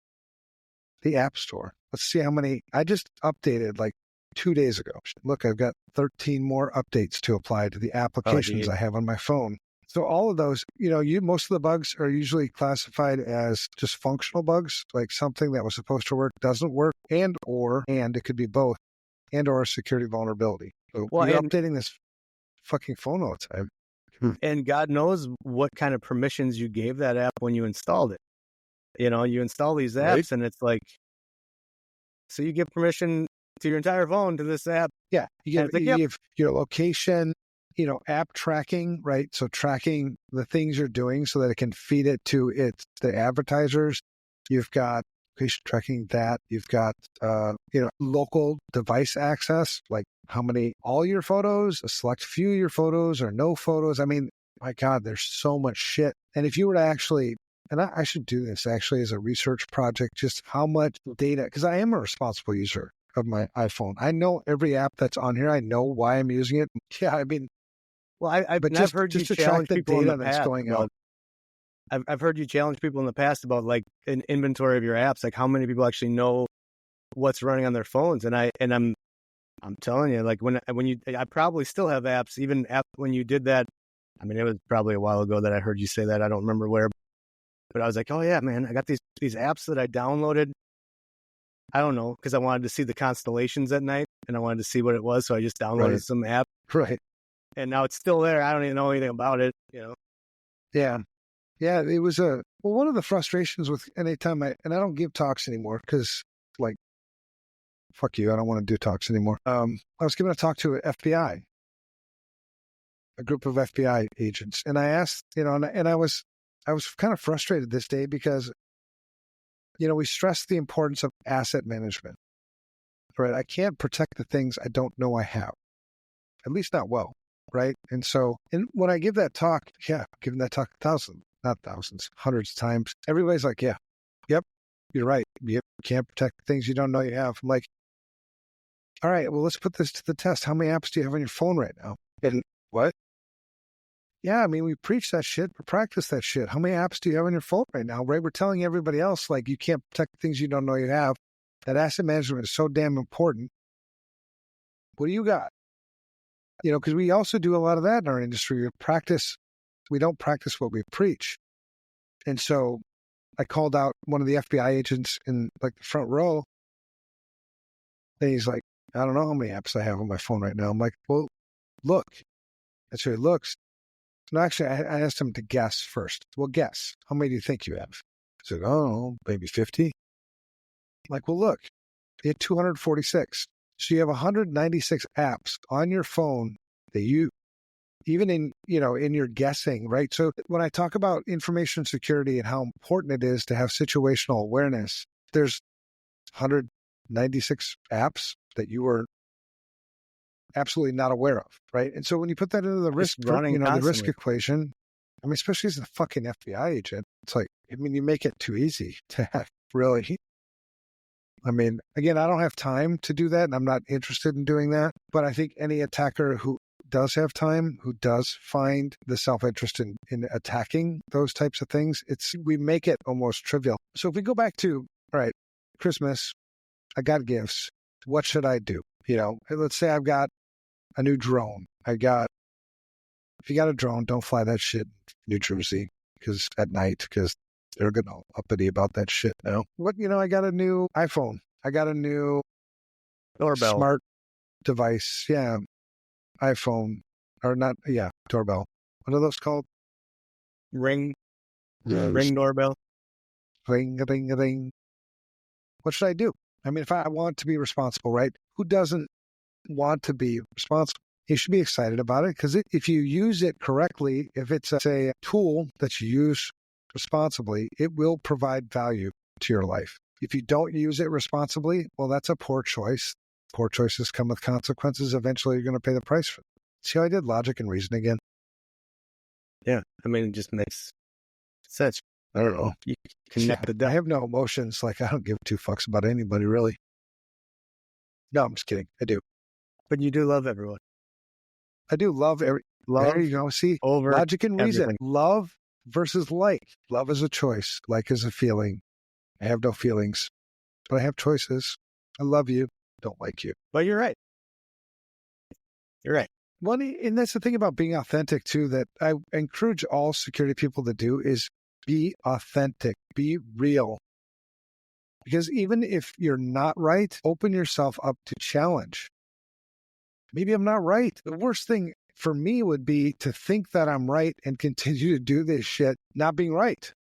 [SPEAKER 1] the App Store. Let's see how many. I just updated like 2 days ago. Look, I've got 13 more updates to apply to the applications I have on my phone. So all of those, most of the bugs are usually classified as just functional bugs, like something that was supposed to work doesn't work, and it could be both, and or a security vulnerability. So you're updating this fucking phone all the time.
[SPEAKER 2] And God knows what kind of permissions you gave that app when you installed it. You install these apps and it's like, so you give permission to your entire phone to this app.
[SPEAKER 1] Yeah. You give your location, app tracking, right? So tracking the things you're doing so that it can feed it to the advertisers. You've got location tracking that. You've got, local device access, like all your photos, a select few of your photos or no photos. I mean, my God, there's so much shit. And if you were to actually, and I should do this actually as a research project, just how much data, because I am a responsible user of my iPhone. I know every app that's on here. I know why I'm using it. Yeah, I mean,
[SPEAKER 2] I've heard you challenge people in the past
[SPEAKER 1] that's going out.
[SPEAKER 2] I've heard you challenge people in the past about like an inventory of your apps, like how many people actually know what's running on their phones. And I'm telling you, like I probably still have apps, even when you did that. I mean, it was probably a while ago that I heard you say that. I don't remember where, but I was like, oh yeah, man, I got these apps that I downloaded. I don't know, because I wanted to see the constellations at night and I wanted to see what it was. So I just downloaded some app.
[SPEAKER 1] Right.
[SPEAKER 2] And now it's still there. I don't even know anything about it,
[SPEAKER 1] Yeah. Yeah. It was one of the frustrations with anytime and I don't give talks anymore because like, fuck you. I don't want to do talks anymore. I was giving a talk to an FBI, a group of FBI agents. And I asked, and I was kind of frustrated this day because, we stress the importance of asset management, right? I can't protect the things I don't know I have, at least not well, right? And so, when I give that talk, giving that talk hundreds of times, everybody's like, yeah, yep, you're right. You can't protect things you don't know you have. I'm like, all right, well, let's put this to the test. How many apps do you have on your phone right now? And what? Yeah, I mean, we preach that shit, we practice that shit. How many apps do you have on your phone right now, right? We're telling everybody else, like, you can't protect things you don't know you have. That asset management is so damn important. What do you got? Because we also do a lot of that in our industry. We don't practice what we preach. And so I called out one of the FBI agents in like the front row. And he's like, I don't know how many apps I have on my phone right now. I'm like, well, look. That's who he looks. No, actually, I asked him to guess first. Well, guess. How many do you think you have? I said, oh, maybe 50. I'm like, well, look, you had 246. So you have 196 apps on your phone that you, even in your guessing, right? So when I talk about information security and how important it is to have situational awareness, there's 196 apps that you were absolutely not aware of, right? And so when you put that into the risk, the risk equation, I mean, especially as a fucking FBI agent, it's like, I mean, you make it too easy to have, really. I mean, again, I don't have time to do that, and I'm not interested in doing that. But I think any attacker who does have time, who does find the self-interest in attacking those types of things, we make it almost trivial. So if we go back to, all right, Christmas, I got gifts. What should I do? Let's say I've got a new drone. If you got a drone, don't fly that shit in New Jersey at night, because they're going to uppity about that shit now. But, I got a new iPhone. I got a new
[SPEAKER 2] doorbell,
[SPEAKER 1] smart device. Yeah. iPhone or not. Yeah. Doorbell. What are those called?
[SPEAKER 2] Ring doorbell.
[SPEAKER 1] Ring, ring, ring. What should I do? I mean, if I want to be responsible, right? Who doesn't want to be responsible? You should be excited about it, because if you use it correctly, if it's a tool that you use responsibly, it will provide value to your life. If you don't use it responsibly, well, that's a poor choice. Poor choices come with consequences. Eventually, you're going to pay the price for it. See how I did logic and reason again?
[SPEAKER 2] Yeah. I mean, it just makes sense.
[SPEAKER 1] I don't know.
[SPEAKER 2] You connect the dots.
[SPEAKER 1] I have no emotions. Like, I don't give two fucks about anybody, really. No, I'm just kidding. I do.
[SPEAKER 2] But you do love everyone.
[SPEAKER 1] I do love there you go. See,
[SPEAKER 2] over
[SPEAKER 1] logic and reason.
[SPEAKER 2] everything.
[SPEAKER 1] Love versus like. Love is a choice. Like is a feeling. I have no feelings, but I have choices. I love you. Don't like you.
[SPEAKER 2] But you're right. You're right.
[SPEAKER 1] Well, and that's the thing about being authentic too, that I encourage all security people to do, is be authentic, be real. Because even if you're not right, open yourself up to challenge. Maybe I'm not right. The worst thing for me would be to think that I'm right and continue to do this shit, not being right.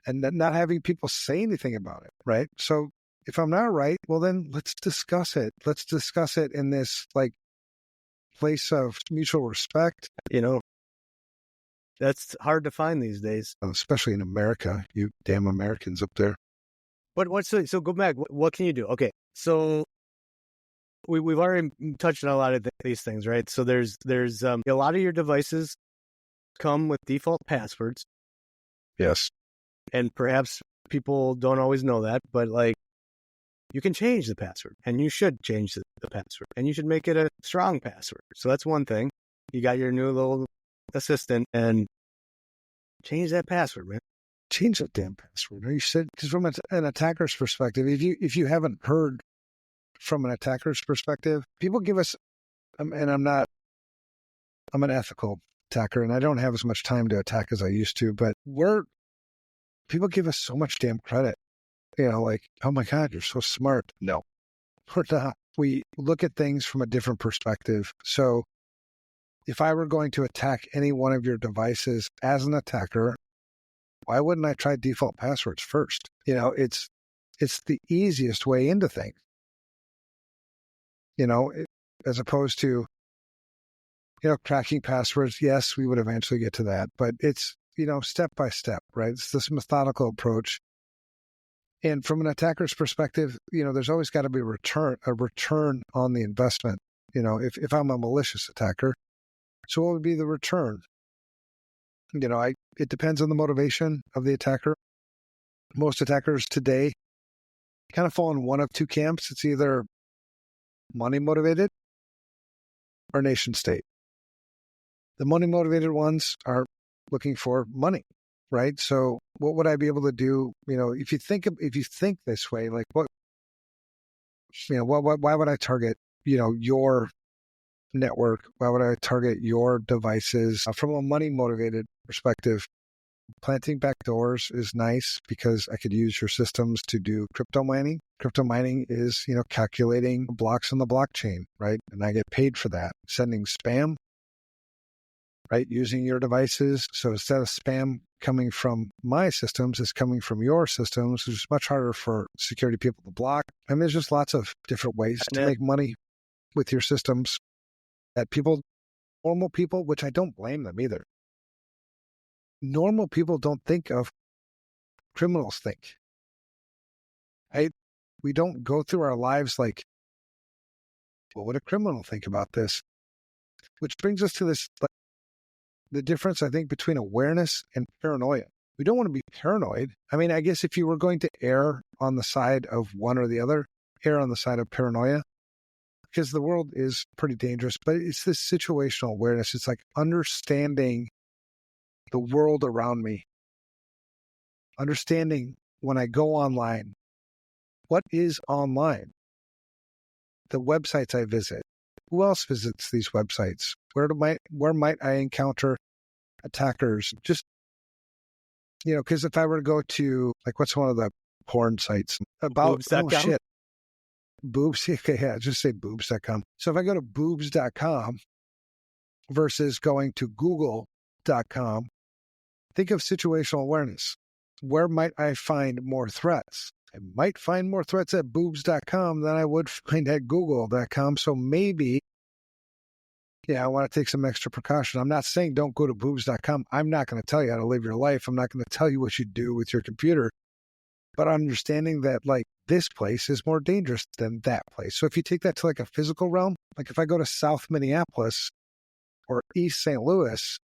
[SPEAKER 1] And not having people say anything about it, right? So if I'm not right, well, then let's discuss it. Let's discuss it in this like place of mutual respect.
[SPEAKER 2] That's hard to find these days.
[SPEAKER 1] Especially in America, you damn Americans up there.
[SPEAKER 2] But so go back. What can you do? Okay, so we've already touched on a lot of these things, right? So there's a lot of your devices come with default passwords.
[SPEAKER 1] Yes.
[SPEAKER 2] And perhaps people don't always know that, but like you can change the password, and you should change the password, and you should make it a strong password. So that's one thing. You got your new little assistant, and change that password, man.
[SPEAKER 1] Change that damn password. You said, because from an attacker's perspective, if you haven't heard from an attacker's perspective, people give us, and I'm an ethical attacker, and I don't have as much time to attack as I used to, but people give us so much damn credit. Like, oh my God, you're so smart. No, we're not. We look at things from a different perspective. So if I were going to attack any one of your devices as an attacker, why wouldn't I try default passwords first? It's the easiest way into things. As opposed to, cracking passwords. Yes, we would eventually get to that, but it's, step by step, right? It's this methodical approach. And from an attacker's perspective, there's always got to be a return on the investment. If I'm a malicious attacker, so what would be the return? It depends on the motivation of the attacker. Most attackers today kind of fall in one of two camps. It's either money motivated or nation state. The money motivated ones are looking for money, right? So what would I be able to do? If you think this way, like why would I target, your network? Why would I target your devices? From a money motivated perspective, planting backdoors is nice because I could use your systems to do crypto mining. Crypto mining is, calculating blocks on the blockchain, right? And I get paid for that. Sending spam, right? Using your devices. So instead of spam coming from my systems, it's coming from your systems, which is much harder for security people to block. I mean, there's just lots of different ways to make money with your systems that normal people, which I don't blame them either. Normal people don't think of, criminals think. We don't go through our lives like, what would a criminal think about this? Which brings us to this, the difference, I think, between awareness and paranoia. We don't want to be paranoid. I mean, I guess if you were going to err on the side of one or the other, err on the side of paranoia, because the world is pretty dangerous, but it's this situational awareness. It's like understanding the world around me, understanding when I go online, what is online, the websites I visit, who else visits these websites, where might I encounter attackers? Just, because if I were to go to, like, what's one of the porn sites about,
[SPEAKER 2] boobs.com?
[SPEAKER 1] Oh shit, boobs, okay, yeah, just say boobs.com. So if I go to boobs.com versus going to google.com, think of situational awareness. Where might I find more threats? I might find more threats at boobs.com than I would find at google.com. So maybe, I want to take some extra precaution. I'm not saying don't go to boobs.com. I'm not going to tell you how to live your life. I'm not going to tell you what you do with your computer. But understanding that, like, this place is more dangerous than that place. So if you take that to like a physical realm, like if I go to South Minneapolis or East St. Louis,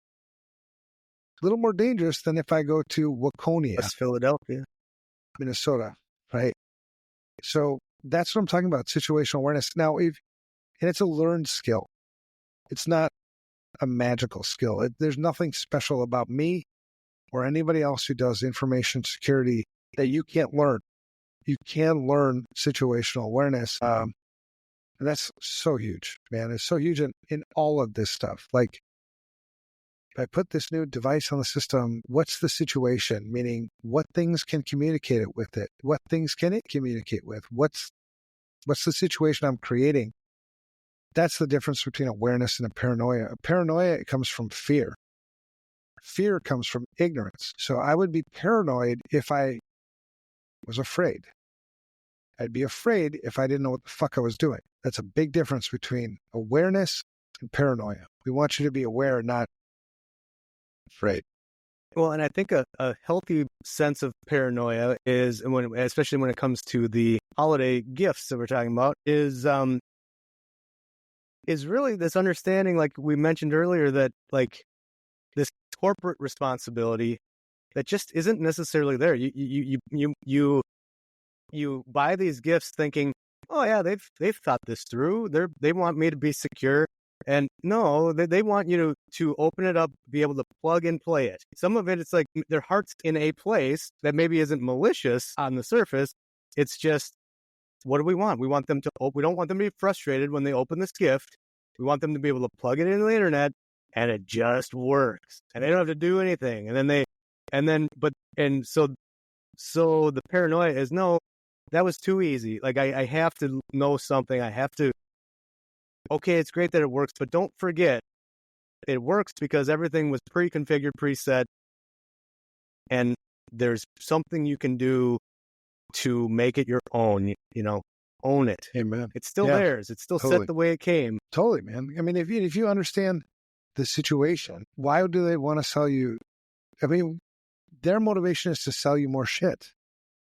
[SPEAKER 1] a little more dangerous than if I go to Waconia,
[SPEAKER 2] West Philadelphia,
[SPEAKER 1] Minnesota, right? So that's what I'm talking about, situational awareness. Now, and it's a learned skill. It's not a magical skill. There's nothing special about me or anybody else who does information security that you can't learn. You can learn situational awareness. And that's so huge, man. It's so huge in all of this stuff. Like, if I put this new device on the system, what's the situation? Meaning, what things can communicate it with it? What things can it communicate with? What's the situation I'm creating? That's the difference between awareness and a paranoia. A paranoia, it comes from fear. Fear comes from ignorance. So I would be paranoid if I was afraid. I'd be afraid if I didn't know what the fuck I was doing. That's a big difference between awareness and paranoia. We want you to be aware, not afraid.
[SPEAKER 2] Well, and I think a healthy sense of paranoia is, especially when it comes to the holiday gifts that we're talking about, is really this understanding, like we mentioned earlier, that like this corporate responsibility that just isn't necessarily there. You buy these gifts thinking, oh yeah, they've thought this through. They want me to be secure. And no, they want you to open it up, be able to plug and play it. Some of it, it's like their heart's in a place that maybe isn't malicious on the surface. It's just, what do we want? We want them to, we don't want them to be frustrated when they open this gift. We want them to be able to plug it into the internet and it just works. And they don't have to do anything. So the paranoia is, no, that was too easy. Like I have to know something. I have to, okay, it's great that it works, but don't forget, it works because everything was pre-configured, preset, and there's something you can do to make it your own, own it.
[SPEAKER 1] Amen.
[SPEAKER 2] It's still theirs. It's still set the way it came.
[SPEAKER 1] Totally, man. I mean, if you understand the situation, why do they want to sell you? I mean, their motivation is to sell you more shit.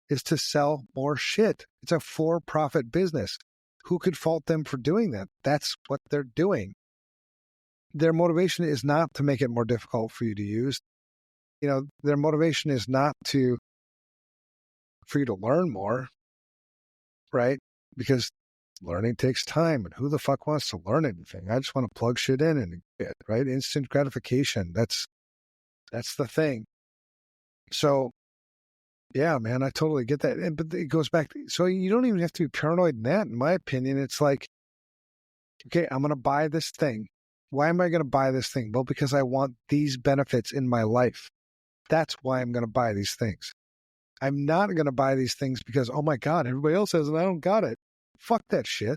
[SPEAKER 1] Is to sell more shit. It's a for-profit business. Who could fault them for doing that? That's what they're doing. Their motivation is not to make it more difficult for you to use. Their motivation is not for you to learn more, right? Because learning takes time, and who the fuck wants to learn anything? I just want to plug shit in and get, right? Instant gratification. That's the thing. So, yeah, man, I totally get that. But it goes back. So you don't even have to be paranoid in that, in my opinion. It's like, okay, I'm going to buy this thing. Why am I going to buy this thing? Well, because I want these benefits in my life. That's why I'm going to buy these things. I'm not going to buy these things because, oh my God, everybody else has it and I don't got it. Fuck that shit.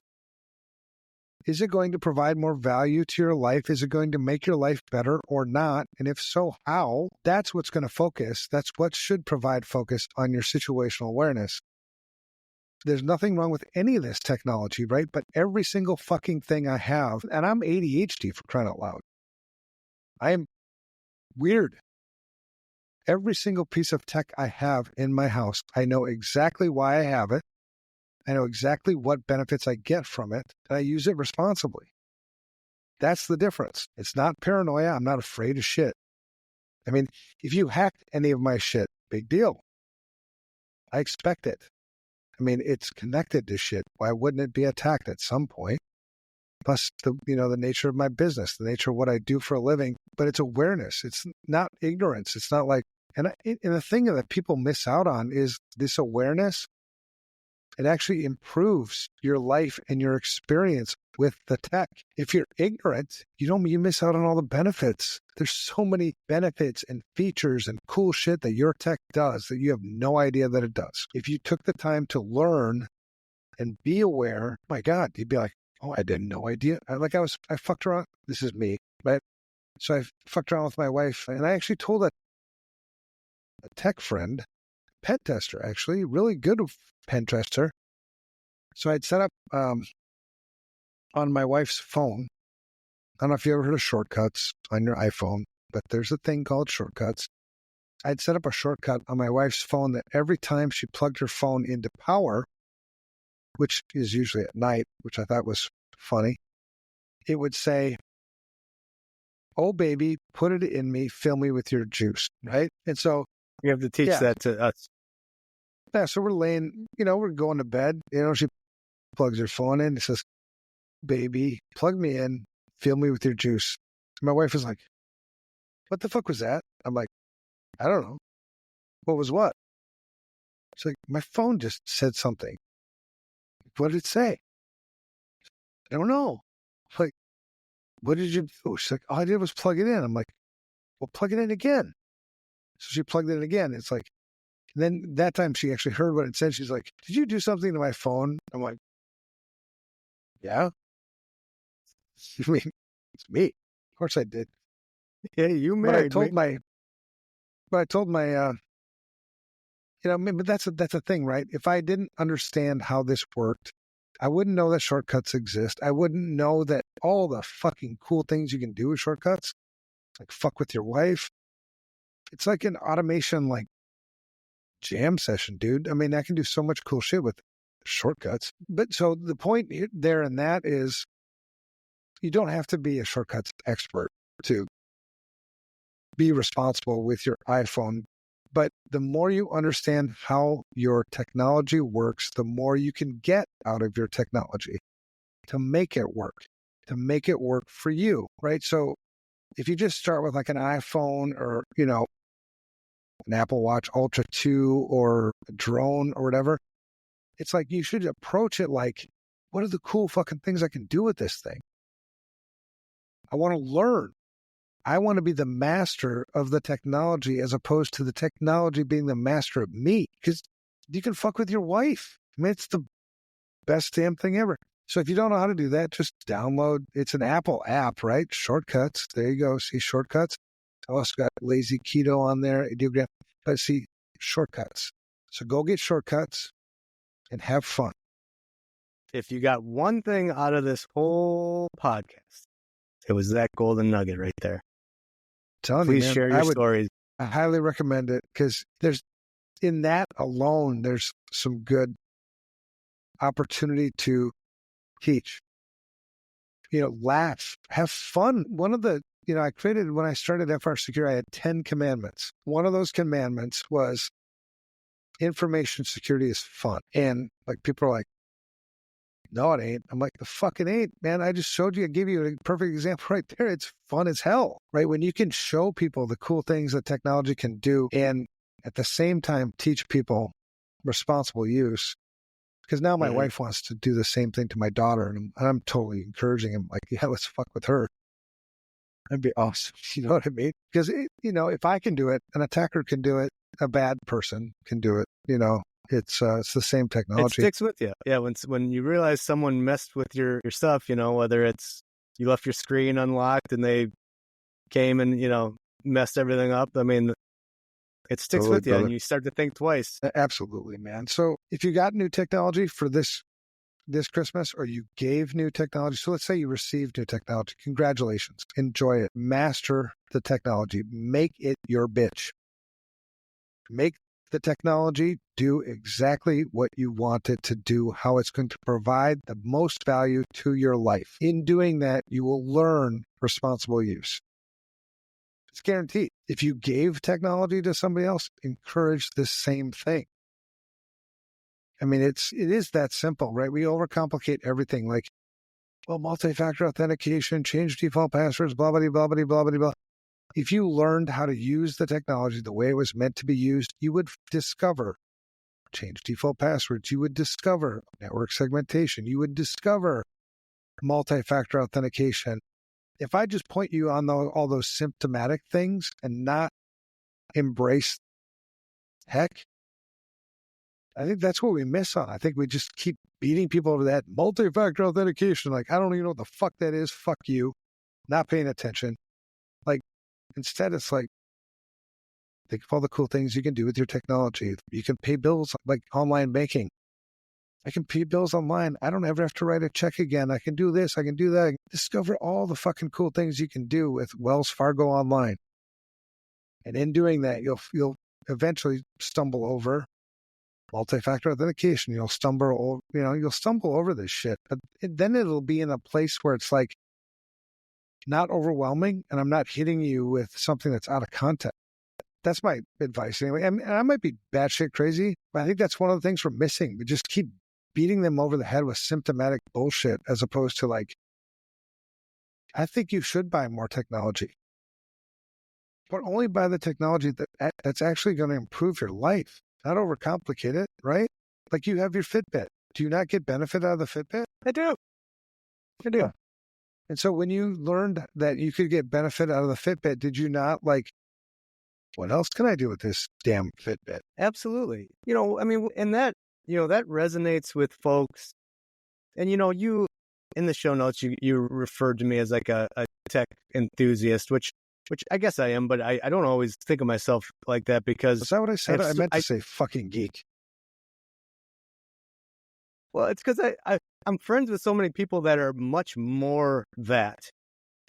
[SPEAKER 1] Is it going to provide more value to your life? Is it going to make your life better or not? And if so, how? That's what's going to focus. That's what should provide focus on your situational awareness. There's nothing wrong with any of this technology, right? But every single fucking thing I have, and I'm ADHD for crying out loud. I am weird. Every single piece of tech I have in my house, I know exactly why I have it. I know exactly what benefits I get from it, and I use it responsibly. That's the difference. It's not paranoia. I'm not afraid of shit. I mean, if you hacked any of my shit, big deal. I expect it. I mean, it's connected to shit. Why wouldn't it be attacked at some point? Plus, the nature of my business, the nature of what I do for a living. But it's awareness. It's not ignorance. It's not like, and the thing that people miss out on is this awareness. It actually improves your life and your experience with the tech. If you're ignorant, you miss out on all the benefits. There's so many benefits and features and cool shit that your tech does that you have no idea that it does. If you took the time to learn and be aware, my God, you'd be like, oh, I had no idea. I fucked around. This is me, right? So I fucked around with my wife, and I actually told a tech friend, pen tester, actually, really good pen tester. So I'd set up on my wife's phone. I don't know if you ever heard of shortcuts on your iPhone, but there's a thing called shortcuts. I'd set up a shortcut on my wife's phone that every time she plugged her phone into power, which is usually at night, which I thought was funny, it would say, oh, baby, put it in me, fill me with your juice, right? And so
[SPEAKER 2] you have to teach that to us.
[SPEAKER 1] Yeah, so we're laying, we're going to bed. She plugs her phone in. It says, baby, plug me in, fill me with your juice. My wife was like, what the fuck was that? I'm like, I don't know. What was what? She's like, my phone just said something. What did it say? I don't know. I'm like, what did you do? She's like, all I did was plug it in. I'm like, well, plug it in again. So she plugged it in again. It's like, and then that time she actually heard what it said. She's like, did you do something to my phone? I'm like, yeah. I mean, it's me. Of course I did.
[SPEAKER 2] Yeah, you married me.
[SPEAKER 1] But I told my, maybe that's a thing, right? If I didn't understand how this worked, I wouldn't know that shortcuts exist. I wouldn't know that all the fucking cool things you can do with shortcuts, like fuck with your wife. It's like an automation, like jam session, dude. I mean, I can do so much cool shit with shortcuts. But so the point there in that is you don't have to be a shortcuts expert to be responsible with your iPhone. But the more you understand how your technology works, the more you can get out of your technology to make it work for you, right? So if you just start with like an iPhone or, an Apple Watch Ultra 2 or a drone or whatever, it's like you should approach it like, what are the cool fucking things I can do with this thing? I want to learn. I want to be the master of the technology as opposed to the technology being the master of me, because you can fuck with your wife. I mean, it's the best damn thing ever. So if you don't know how to do that, just download. It's an Apple app, right? Shortcuts. There you go. See shortcuts. I also got lazy keto on there. Ideogram. But see shortcuts. So go get shortcuts and have fun.
[SPEAKER 2] If you got one thing out of this whole podcast, it was that golden nugget right there. Please share your stories.
[SPEAKER 1] I highly recommend it because in that alone, there's some good opportunity to teach. Laugh, have fun. One of the, I created when I started FR Security, I had 10 commandments. One of those commandments was information security is fun. And like people are like, no, it ain't. I'm like, the fuck it ain't, man. I just showed you, I gave you a perfect example right there. It's fun as hell, right? When you can show people the cool things that technology can do and at the same time teach people responsible use. Because now my wife wants to do the same thing to my daughter, and I'm totally encouraging him. Like, yeah, let's fuck with her. That'd be awesome. You know what I mean? Because, if I can do it, an attacker can do it, a bad person can do it, It's the same technology.
[SPEAKER 2] It sticks with you. Yeah, when you realize someone messed with your stuff, whether it's you left your screen unlocked and they came and, messed everything up. I mean, it sticks with you, and you start to think twice.
[SPEAKER 1] Absolutely, man. So if you got new technology for this Christmas, or you gave new technology, so let's say you received new technology, congratulations. Enjoy it. Master the technology. Make it your bitch. Make the technology do exactly what you want it to do, how it's going to provide the most value to your life. In doing that, you will learn responsible use. It's guaranteed. If you gave technology to somebody else, encourage the same thing. I mean, it is that simple, right? We overcomplicate everything. Like, well, multi-factor authentication, change default passwords, blah, blah, blah, blah, blah, blah, blah. If you learned how to use the technology the way it was meant to be used, you would discover change default passwords. You would discover network segmentation. You would discover multi-factor authentication. If I just point you on all those symptomatic things and not embrace tech, I think that's what we miss on. I think we just keep beating people over that multi-factor authentication. Like, I don't even know what the fuck that is. Fuck you. Not paying attention. Like, instead, it's like, think of all the cool things you can do with your technology. You can pay bills like online banking. I can pay bills online. I don't ever have to write a check again. I can do this. I can do that. Discover all the fucking cool things you can do with Wells Fargo Online. And in doing that, you'll eventually stumble over multi-factor authentication. You'll stumble over this shit. But then it'll be in a place where it's like not overwhelming, and I'm not hitting you with something that's out of context. That's my advice anyway. And I might be batshit crazy, but I think that's one of the things we're missing. We just keep beating them over the head with symptomatic bullshit as opposed to like, I think you should buy more technology, but only buy the technology that's actually going to improve your life, not overcomplicate it, right? Like you have your Fitbit. Do you not get benefit out of the Fitbit?
[SPEAKER 2] I do.
[SPEAKER 1] And so when you learned that you could get benefit out of the Fitbit, did you not like, what else can I do with this damn Fitbit?
[SPEAKER 2] Absolutely. I mean, and that, that resonates with folks. And, in the show notes, you referred to me as like a tech enthusiast, which I guess I am, but I don't always think of myself like that because...
[SPEAKER 1] Is that what I said? I meant to say fucking geek.
[SPEAKER 2] Well, it's because I'm friends with so many people that are much more that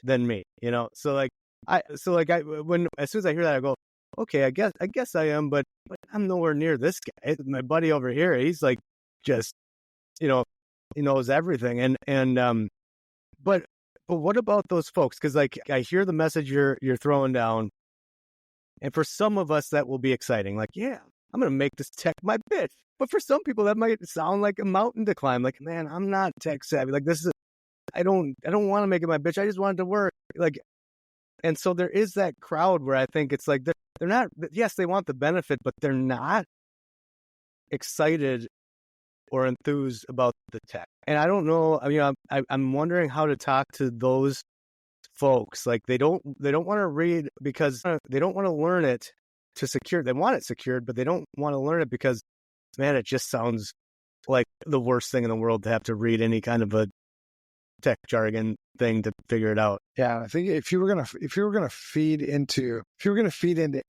[SPEAKER 2] than me, you know? So like, as soon as I hear that, I go, okay, I guess I am, but I'm nowhere near this guy. My buddy over here, he's like, just, you know, he knows everything. But what about those folks? Because like I hear the message you're throwing down, and for some of us that will be exciting. Like, yeah, I'm gonna make this tech my bitch. But for some people that might sound like a mountain to climb. Like, man, I'm not tech savvy. Like I don't want to make it my bitch. I just want it to work. Like, and so there is that crowd where I think it's like they're not. Yes, they want the benefit, but they're not excited or enthused about the tech. And I don't know, I mean, I'm wondering how to talk to those folks. Like they don't want to read because they don't want to learn it to secure. They want it secured, but they don't want to learn it because, man, it just sounds like the worst thing in the world to have to read any kind of a tech jargon thing to figure it out.
[SPEAKER 1] Yeah, I think if you were gonna feed into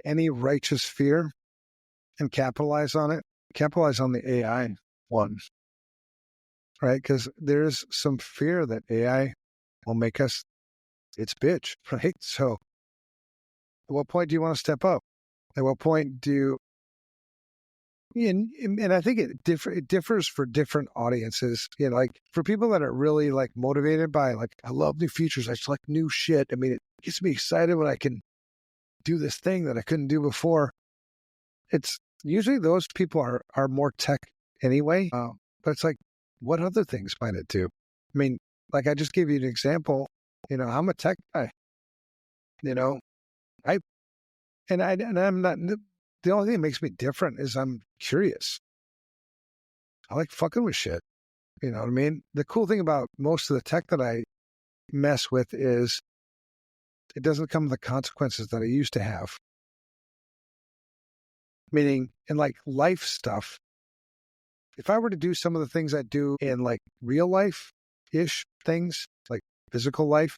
[SPEAKER 1] any righteous fear and capitalize on the AI one, right? Because there's some fear that AI will make us its bitch, right? So at what point do you want to step up? At what point do you, and I think it differs for different audiences. You know, like for people that are really like motivated by like, I love new features, I just like new shit. I mean, it gets me excited when I can do this thing that I couldn't do before. It's usually those people are more tech anyway. But it's like, what other things might it do? I mean, like I just gave you an example. You know, I'm a tech guy. You know, I'm not. The only thing that makes me different is I'm curious. I like fucking with shit. You know what I mean? The cool thing about most of the tech that I mess with is it doesn't come with the consequences that I used to have. Meaning, in like life stuff, if I were to do some of the things I do in like real life-ish things, like physical life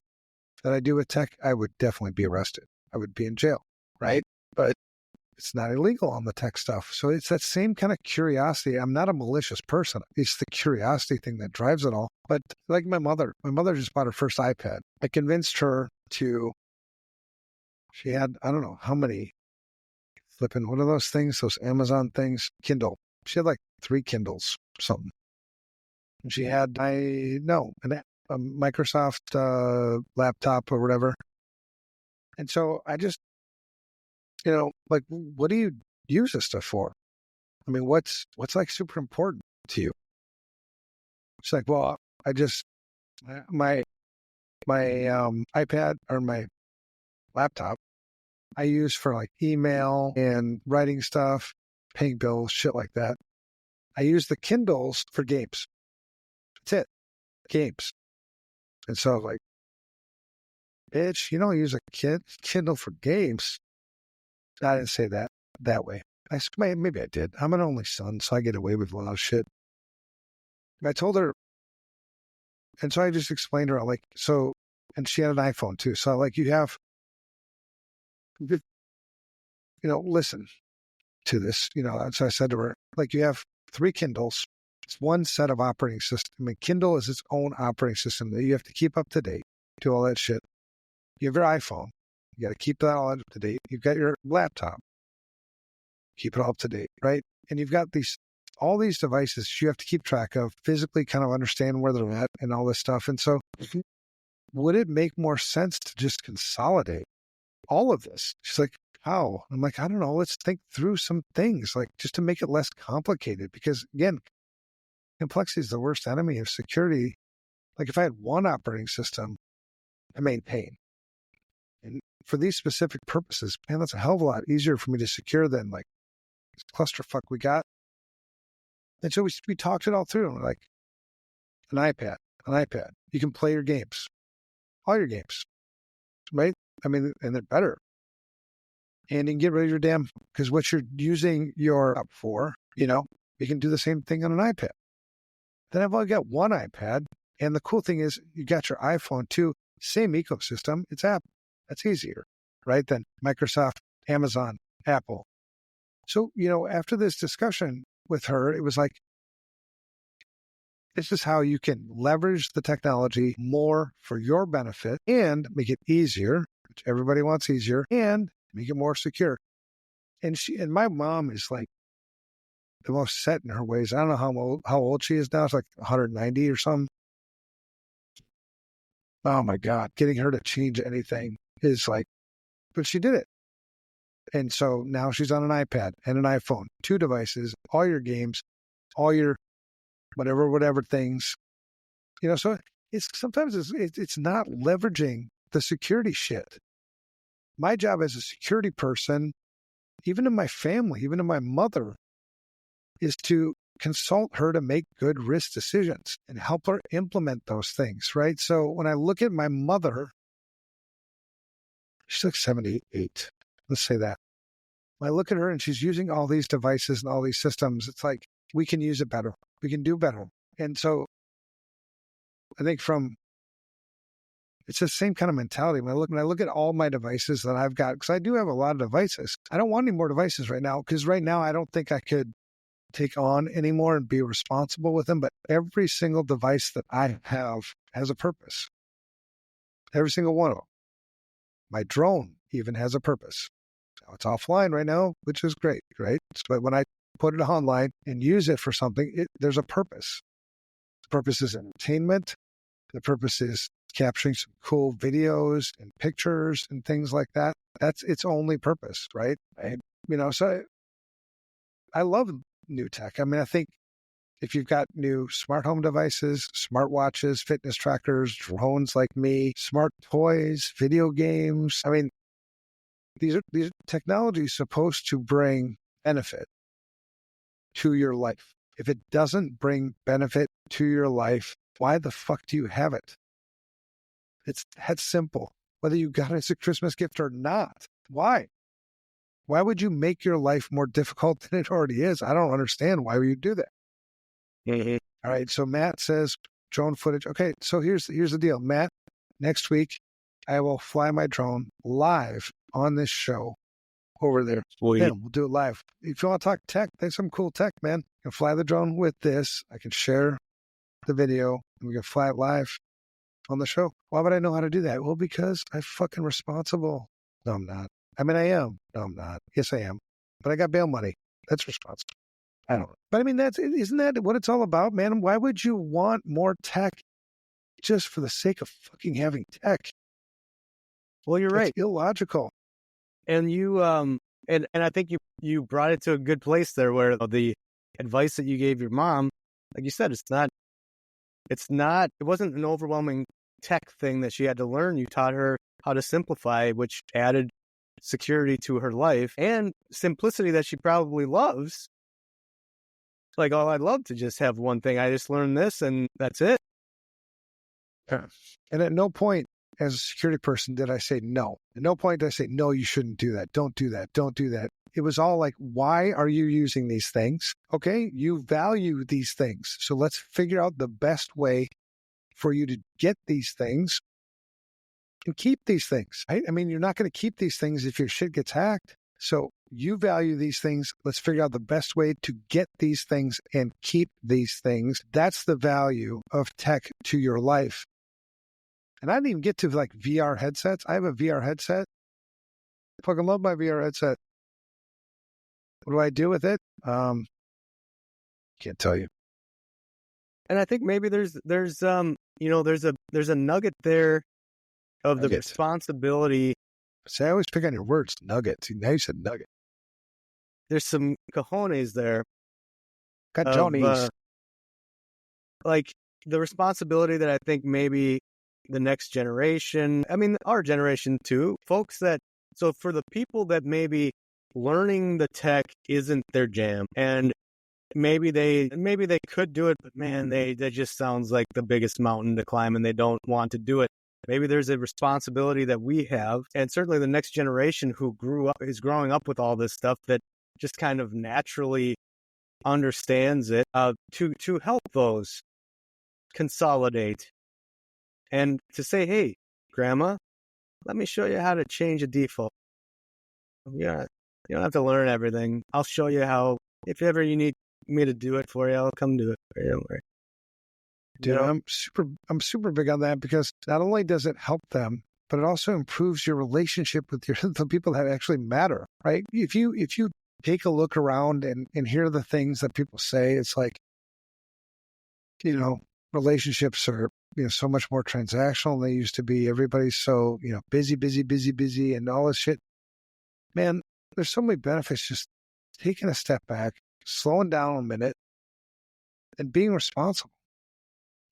[SPEAKER 1] that I do with tech, I would definitely be arrested. I would be in jail, right? But it's not illegal on the tech stuff. So it's that same kind of curiosity. I'm not a malicious person. It's the curiosity thing that drives it all. But like my mother just bought her first iPad. I convinced her she had, I don't know how many flipping, what are those things? Those Amazon things? Kindle. She had like 3 Kindles or something. And she had, a Microsoft laptop or whatever. And so I just, you know, like, what do you use this stuff for? I mean, what's like super important to you? She's like, well, I just, my iPad or my laptop, I use for like email and writing stuff, paying bills, shit like that. I use the Kindles for games. That's it. Games. And so I was like, bitch, you don't use a Kindle for games. I didn't say that way. Maybe I did. I'm an only son, so I get away with a lot of shit. I told her, and so I just explained to her, like, so, and she had an iPhone too. So like, you have, you know, listen to this, you know. So I said to her, like, you have 3 Kindles. It's one set of operating system. I mean, Kindle is its own operating system that you have to keep up to date, do all that shit. You have your iPhone. You got to keep that all up to date. You've got your laptop. Keep it all up to date, right? And you've got all these devices you have to keep track of, physically kind of understand where they're at and all this stuff. And so would it make more sense to just consolidate all of this? She's like, how? I'm like, I don't know. Let's think through some things, like just to make it less complicated. Because again, complexity is the worst enemy of security. Like if I had one operating system I maintain, and for these specific purposes, man, that's a hell of a lot easier for me to secure than like this clusterfuck we got. And so we talked it all through. And we're like, an iPad. You can play your games, all your games, right? I mean, and they're better. And you can get rid of your damn, because what you're using your app for, you know, you can do the same thing on an iPad. Then I've only got one iPad. And the cool thing is you got your iPhone too, same ecosystem. It's Apple. That's easier, right? Than Microsoft, Amazon, Apple. So, after this discussion with her, it was like, this is how you can leverage the technology more for your benefit and make it easier, which everybody wants easier, and make it more secure. And my mom is like the most set in her ways. I don't know how old she is now. It's like 190 or something. Oh my God, getting her to change anything is like, but she did it. And so now she's on an iPad and an iPhone, 2 devices, all your games, all your whatever things, so it's not leveraging the security shit. My job as a security person, even in my family, even in my mother, is to consult her to make good risk decisions and help her implement those things, right? So when I look at my mother, she's like 78. Let's say that. When I look at her and she's using all these devices and all these systems, it's like, we can use it better. We can do better. And so I think it's the same kind of mentality. When I look at all my devices that I've got, because I do have a lot of devices. I don't want any more devices right now, because right now I don't think I could take on anymore and be responsible with them. But every single device that I have has a purpose. Every single one of them. My drone even has a purpose. Now it's offline right now, which is great, right? But when I put it online and use it for something, there's a purpose. The purpose is entertainment. The purpose is capturing some cool videos and pictures and things like that. That's its only purpose, right? So I love new tech. I mean, I think if you've got new smart home devices, smartwatches, fitness trackers, drones like me, smart toys, video games, I mean, these technologies supposed to bring benefit to your life. If it doesn't bring benefit to your life, why the fuck do you have it? It's that simple. Whether you got it as a Christmas gift or not. Why? Why would you make your life more difficult than it already is? I don't understand why you do that. Mm-hmm. All right. So Matt says drone footage. Okay. So here's the deal, Matt. Next week, I will fly my drone live on this show over there. Yeah, we'll do it live. If you want to talk tech, there's some cool tech, man. I can fly the drone with this. I can share the video, and we can fly it live on the show. Why would I know how to do that? Well, because I'm fucking responsible. No, I'm not. I mean, I am. No, I'm not. Yes, I am. But I got bail money. That's responsible. I don't know. But I mean, isn't that what it's all about, man? Why would you want more tech just for the sake of fucking having tech?
[SPEAKER 2] Well, you're right.
[SPEAKER 1] It's illogical.
[SPEAKER 2] And you, and I think you brought it to a good place there, where the advice that you gave your mom, like you said, it wasn't an overwhelming tech thing that she had to learn. You taught her how to simplify, which added security to her life and simplicity that she probably loves. Like, oh, I'd love to just have one thing. I just learned this and that's it.
[SPEAKER 1] Yeah. And at no point as a security person did I say no. At no point did I say, no, you shouldn't do that. Don't do that. Don't do that. It was all like, why are you using these things? Okay, you value these things. So let's figure out the best way for you to get these things and keep these things, right? I mean, you're not going to keep these things if your shit gets hacked. So you value these things. Let's figure out the best way to get these things and keep these things. That's the value of tech to your life. And I didn't even get to like VR headsets. I have a VR headset. I fucking love my VR headset. What do I do with it? Can't tell you.
[SPEAKER 2] And I think maybe there's a nugget there of the responsibility.
[SPEAKER 1] See, I always pick on your words, nugget. See, now you said nugget.
[SPEAKER 2] There's some cojones there.
[SPEAKER 1] Cojones.
[SPEAKER 2] Like the responsibility that I think maybe the next generation, I mean, our generation too, folks so for the people that maybe learning the tech isn't their jam, and maybe they could do it, but man, that just sounds like the biggest mountain to climb and they don't want to do it. Maybe there's a responsibility that we have, and certainly the next generation who is growing up with all this stuff that just kind of naturally understands it, to help those consolidate and to say, hey, grandma, let me show you how to change a default. Yeah, you don't have to learn everything. I'll show you how. If ever you need me to do it for you, I'll come do it for you. Don't worry.
[SPEAKER 1] Dude, I'm super big on that because not only does it help them, but it also improves your relationship with the people that actually matter, right? If you take a look around and hear the things that people say, it's like, relationships are, so much more transactional than they used to be. Everybody's so, busy and all this shit. Man, there's so many benefits just taking a step back, slowing down a minute, and being responsible,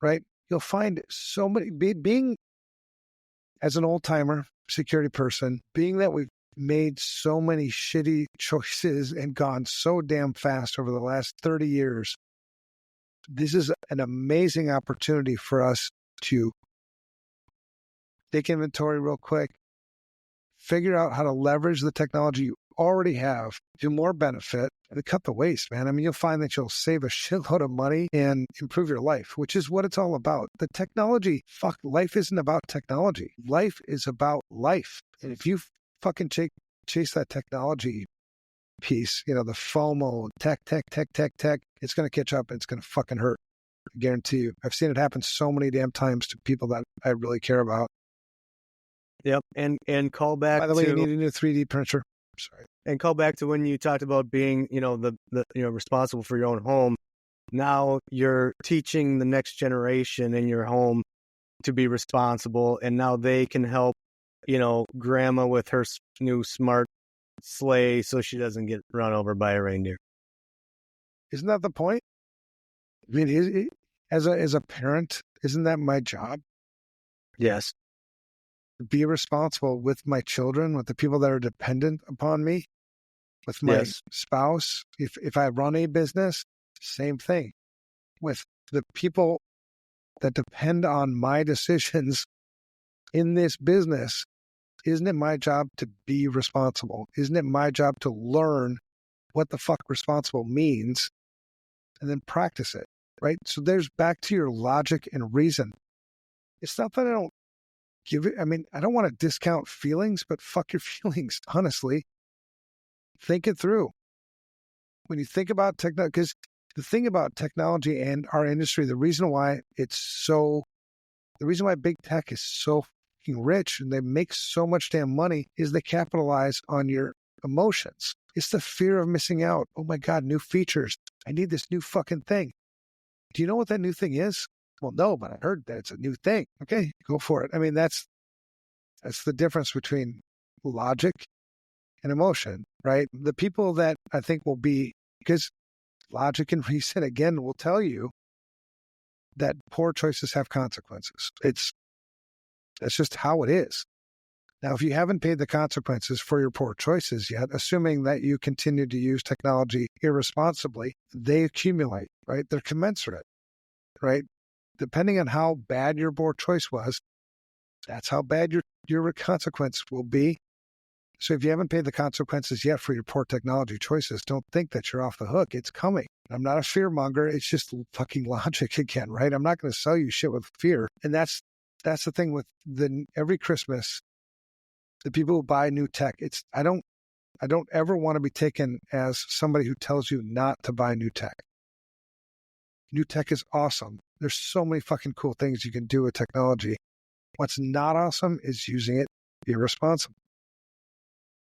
[SPEAKER 1] right? You'll find so many, being as an old timer security person, being that we've made so many shitty choices and gone so damn fast over the last 30 years, this is an amazing opportunity for us to take inventory real quick, figure out how to leverage the technology you already have to more benefit and cut the waste, man. I mean, you'll find that you'll save a shitload of money and improve your life, which is what it's all about. The technology, life isn't about technology. Life is about life. And if you fucking chase that technology piece, the FOMO, tech, it's going to catch up and it's going to fucking hurt. I guarantee you. I've seen it happen so many damn times to people that I really care about.
[SPEAKER 2] Yep. And call back
[SPEAKER 1] By the way, you need a new 3D printer. Sorry.
[SPEAKER 2] And call back to when you talked about being, responsible for your own home. Now you're teaching the next generation in your home to be responsible, and now they can help, grandma with her new smart sleigh so she doesn't get run over by a reindeer.
[SPEAKER 1] Isn't that the point? I mean, as a parent, isn't that my job?
[SPEAKER 2] Yes.
[SPEAKER 1] Be responsible with my children, with the people that are dependent upon me, with my spouse. If I run a business, same thing. With the people that depend on my decisions in this business, isn't it my job to be responsible? Isn't it my job to learn what the fuck responsible means and then practice it, right? So there's back to your logic and reason. It's not that I don't I don't want to discount feelings, but fuck your feelings, honestly. Think it through. When you think about technology, because the thing about technology and our industry, the reason why big tech is so fucking rich and they make so much damn money is they capitalize on your emotions. It's the fear of missing out. Oh my God, new features. I need this new fucking thing. Do you know what that new thing is? Well, no, but I heard that it's a new thing. Okay, go for it. I mean, that's the difference between logic and emotion, right? The people that I think will be, because logic and reason, again, will tell you that poor choices have consequences. That's just how it is. Now, if you haven't paid the consequences for your poor choices yet, assuming that you continue to use technology irresponsibly, they accumulate, right? They're commensurate, right? Depending on how bad your poor choice was, that's how bad your consequence will be. So if you haven't paid the consequences yet for your poor technology choices, don't think that you're off the hook. It's coming. I'm not a fear monger. It's just fucking logic again, right? I'm not going to sell you shit with fear. And that's the thing with every Christmas, the people who buy new tech, I don't ever want to be taken as somebody who tells you not to buy new tech. New tech is awesome. There's so many fucking cool things you can do with technology. What's not awesome is using it irresponsibly.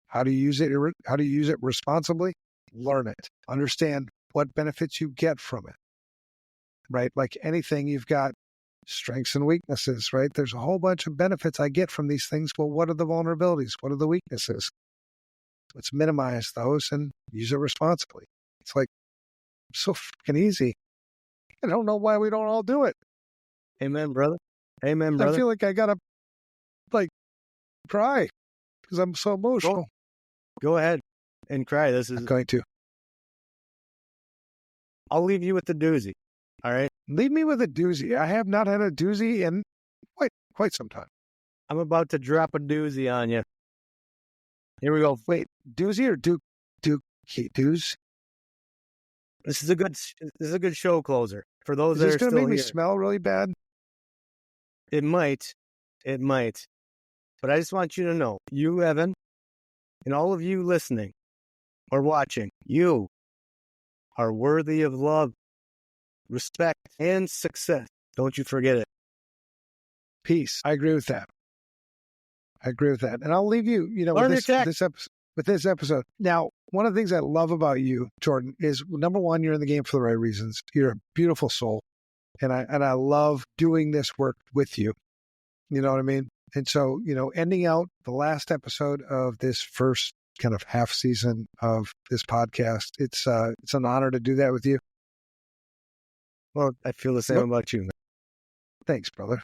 [SPEAKER 1] How do you use it? How do you use it responsibly? Learn it. Understand what benefits you get from it, right? Like anything, you've got strengths and weaknesses, right? There's a whole bunch of benefits I get from these things. Well, what are the vulnerabilities? What are the weaknesses? Let's minimize those and use it responsibly. It's like so fucking easy. I don't know why we don't all do it.
[SPEAKER 2] Amen, brother. Amen, brother.
[SPEAKER 1] I feel like I gotta cry because I'm so emotional.
[SPEAKER 2] Go ahead and cry.
[SPEAKER 1] I'm going to.
[SPEAKER 2] I'll leave you with the doozy. All right.
[SPEAKER 1] Leave me with a doozy. I have not had a doozy in quite some time.
[SPEAKER 2] I'm about to drop a doozy on you. Here we go.
[SPEAKER 1] Wait, doozy or doozy?
[SPEAKER 2] This is a good show closer for those that are still here. Is this going to make me
[SPEAKER 1] smell really bad?
[SPEAKER 2] It might. But I just want you to know, you, Evan, and all of you listening or watching, you are worthy of love, respect, and success. Don't you forget it.
[SPEAKER 1] Peace. I agree with that. And I'll leave you, with this episode. Now, one of the things I love about you, Jordon, is number one, you're in the game for the right reasons. You're a beautiful soul. And I love doing this work with you. You know what I mean? And so, ending out the last episode of this first kind of half season of this podcast, it's an honor to do that with you.
[SPEAKER 2] Well, I feel the same about you, man.
[SPEAKER 1] Thanks, brother.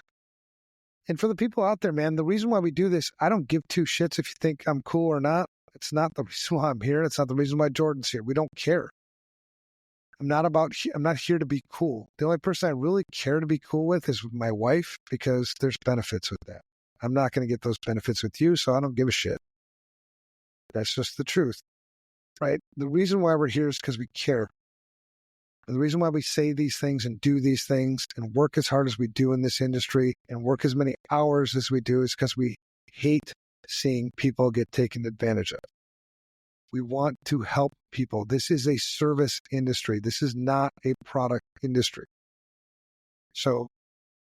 [SPEAKER 1] And for the people out there, man, the reason why we do this, I don't give two shits if you think I'm cool or not. It's not the reason why I'm here. It's not the reason why Jordon's here. We don't care. I'm not here to be cool. The only person I really care to be cool with is with my wife, because there's benefits with that. I'm not going to get those benefits with you, so I don't give a shit. That's just the truth, right? The reason why we're here is because we care. And the reason why we say these things and do these things and work as hard as we do in this industry and work as many hours as we do is because we hate seeing people get taken advantage of. We want to help people. This is a service industry. This is not a product industry. So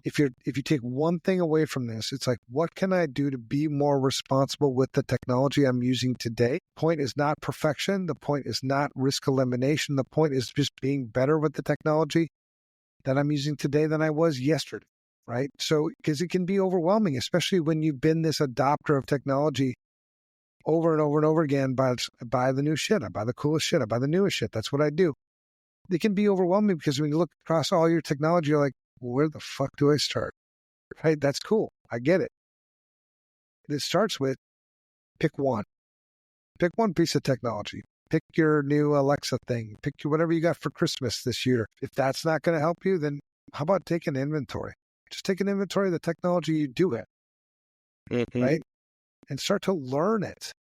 [SPEAKER 1] if you take one thing away from this, it's like, what can I do to be more responsible with the technology I'm using today? The point is not perfection. The point is not risk elimination. The point is just being better with the technology that I'm using today than I was yesterday, right? So, because it can be overwhelming, especially when you've been this adopter of technology over and over and over again. Buy the new shit. I buy the coolest shit. I buy the newest shit. That's what I do. It can be overwhelming because when you look across all your technology, you're like, well, where the fuck do I start? Right? That's cool. I get it. It starts with pick one. Pick one piece of technology. Pick your new Alexa thing. Pick whatever you got for Christmas this year. If that's not going to help you, then how about take an inventory? Just take an inventory of the technology you do have. Mm-hmm. Right? And start to learn it.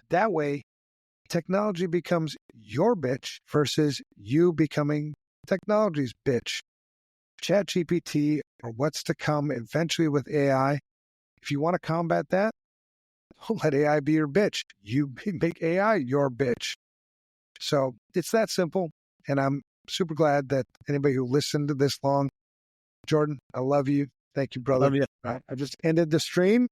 [SPEAKER 1] That way, technology becomes your bitch versus you becoming technology's bitch. ChatGPT or what's to come eventually with AI, if you want to combat that, don't let AI be your bitch. You make AI your bitch. So it's that simple. And I'm super glad that anybody who listened to this long, Jordon, I love you. Thank you, brother.
[SPEAKER 2] Love you.
[SPEAKER 1] Right. I just ended the stream.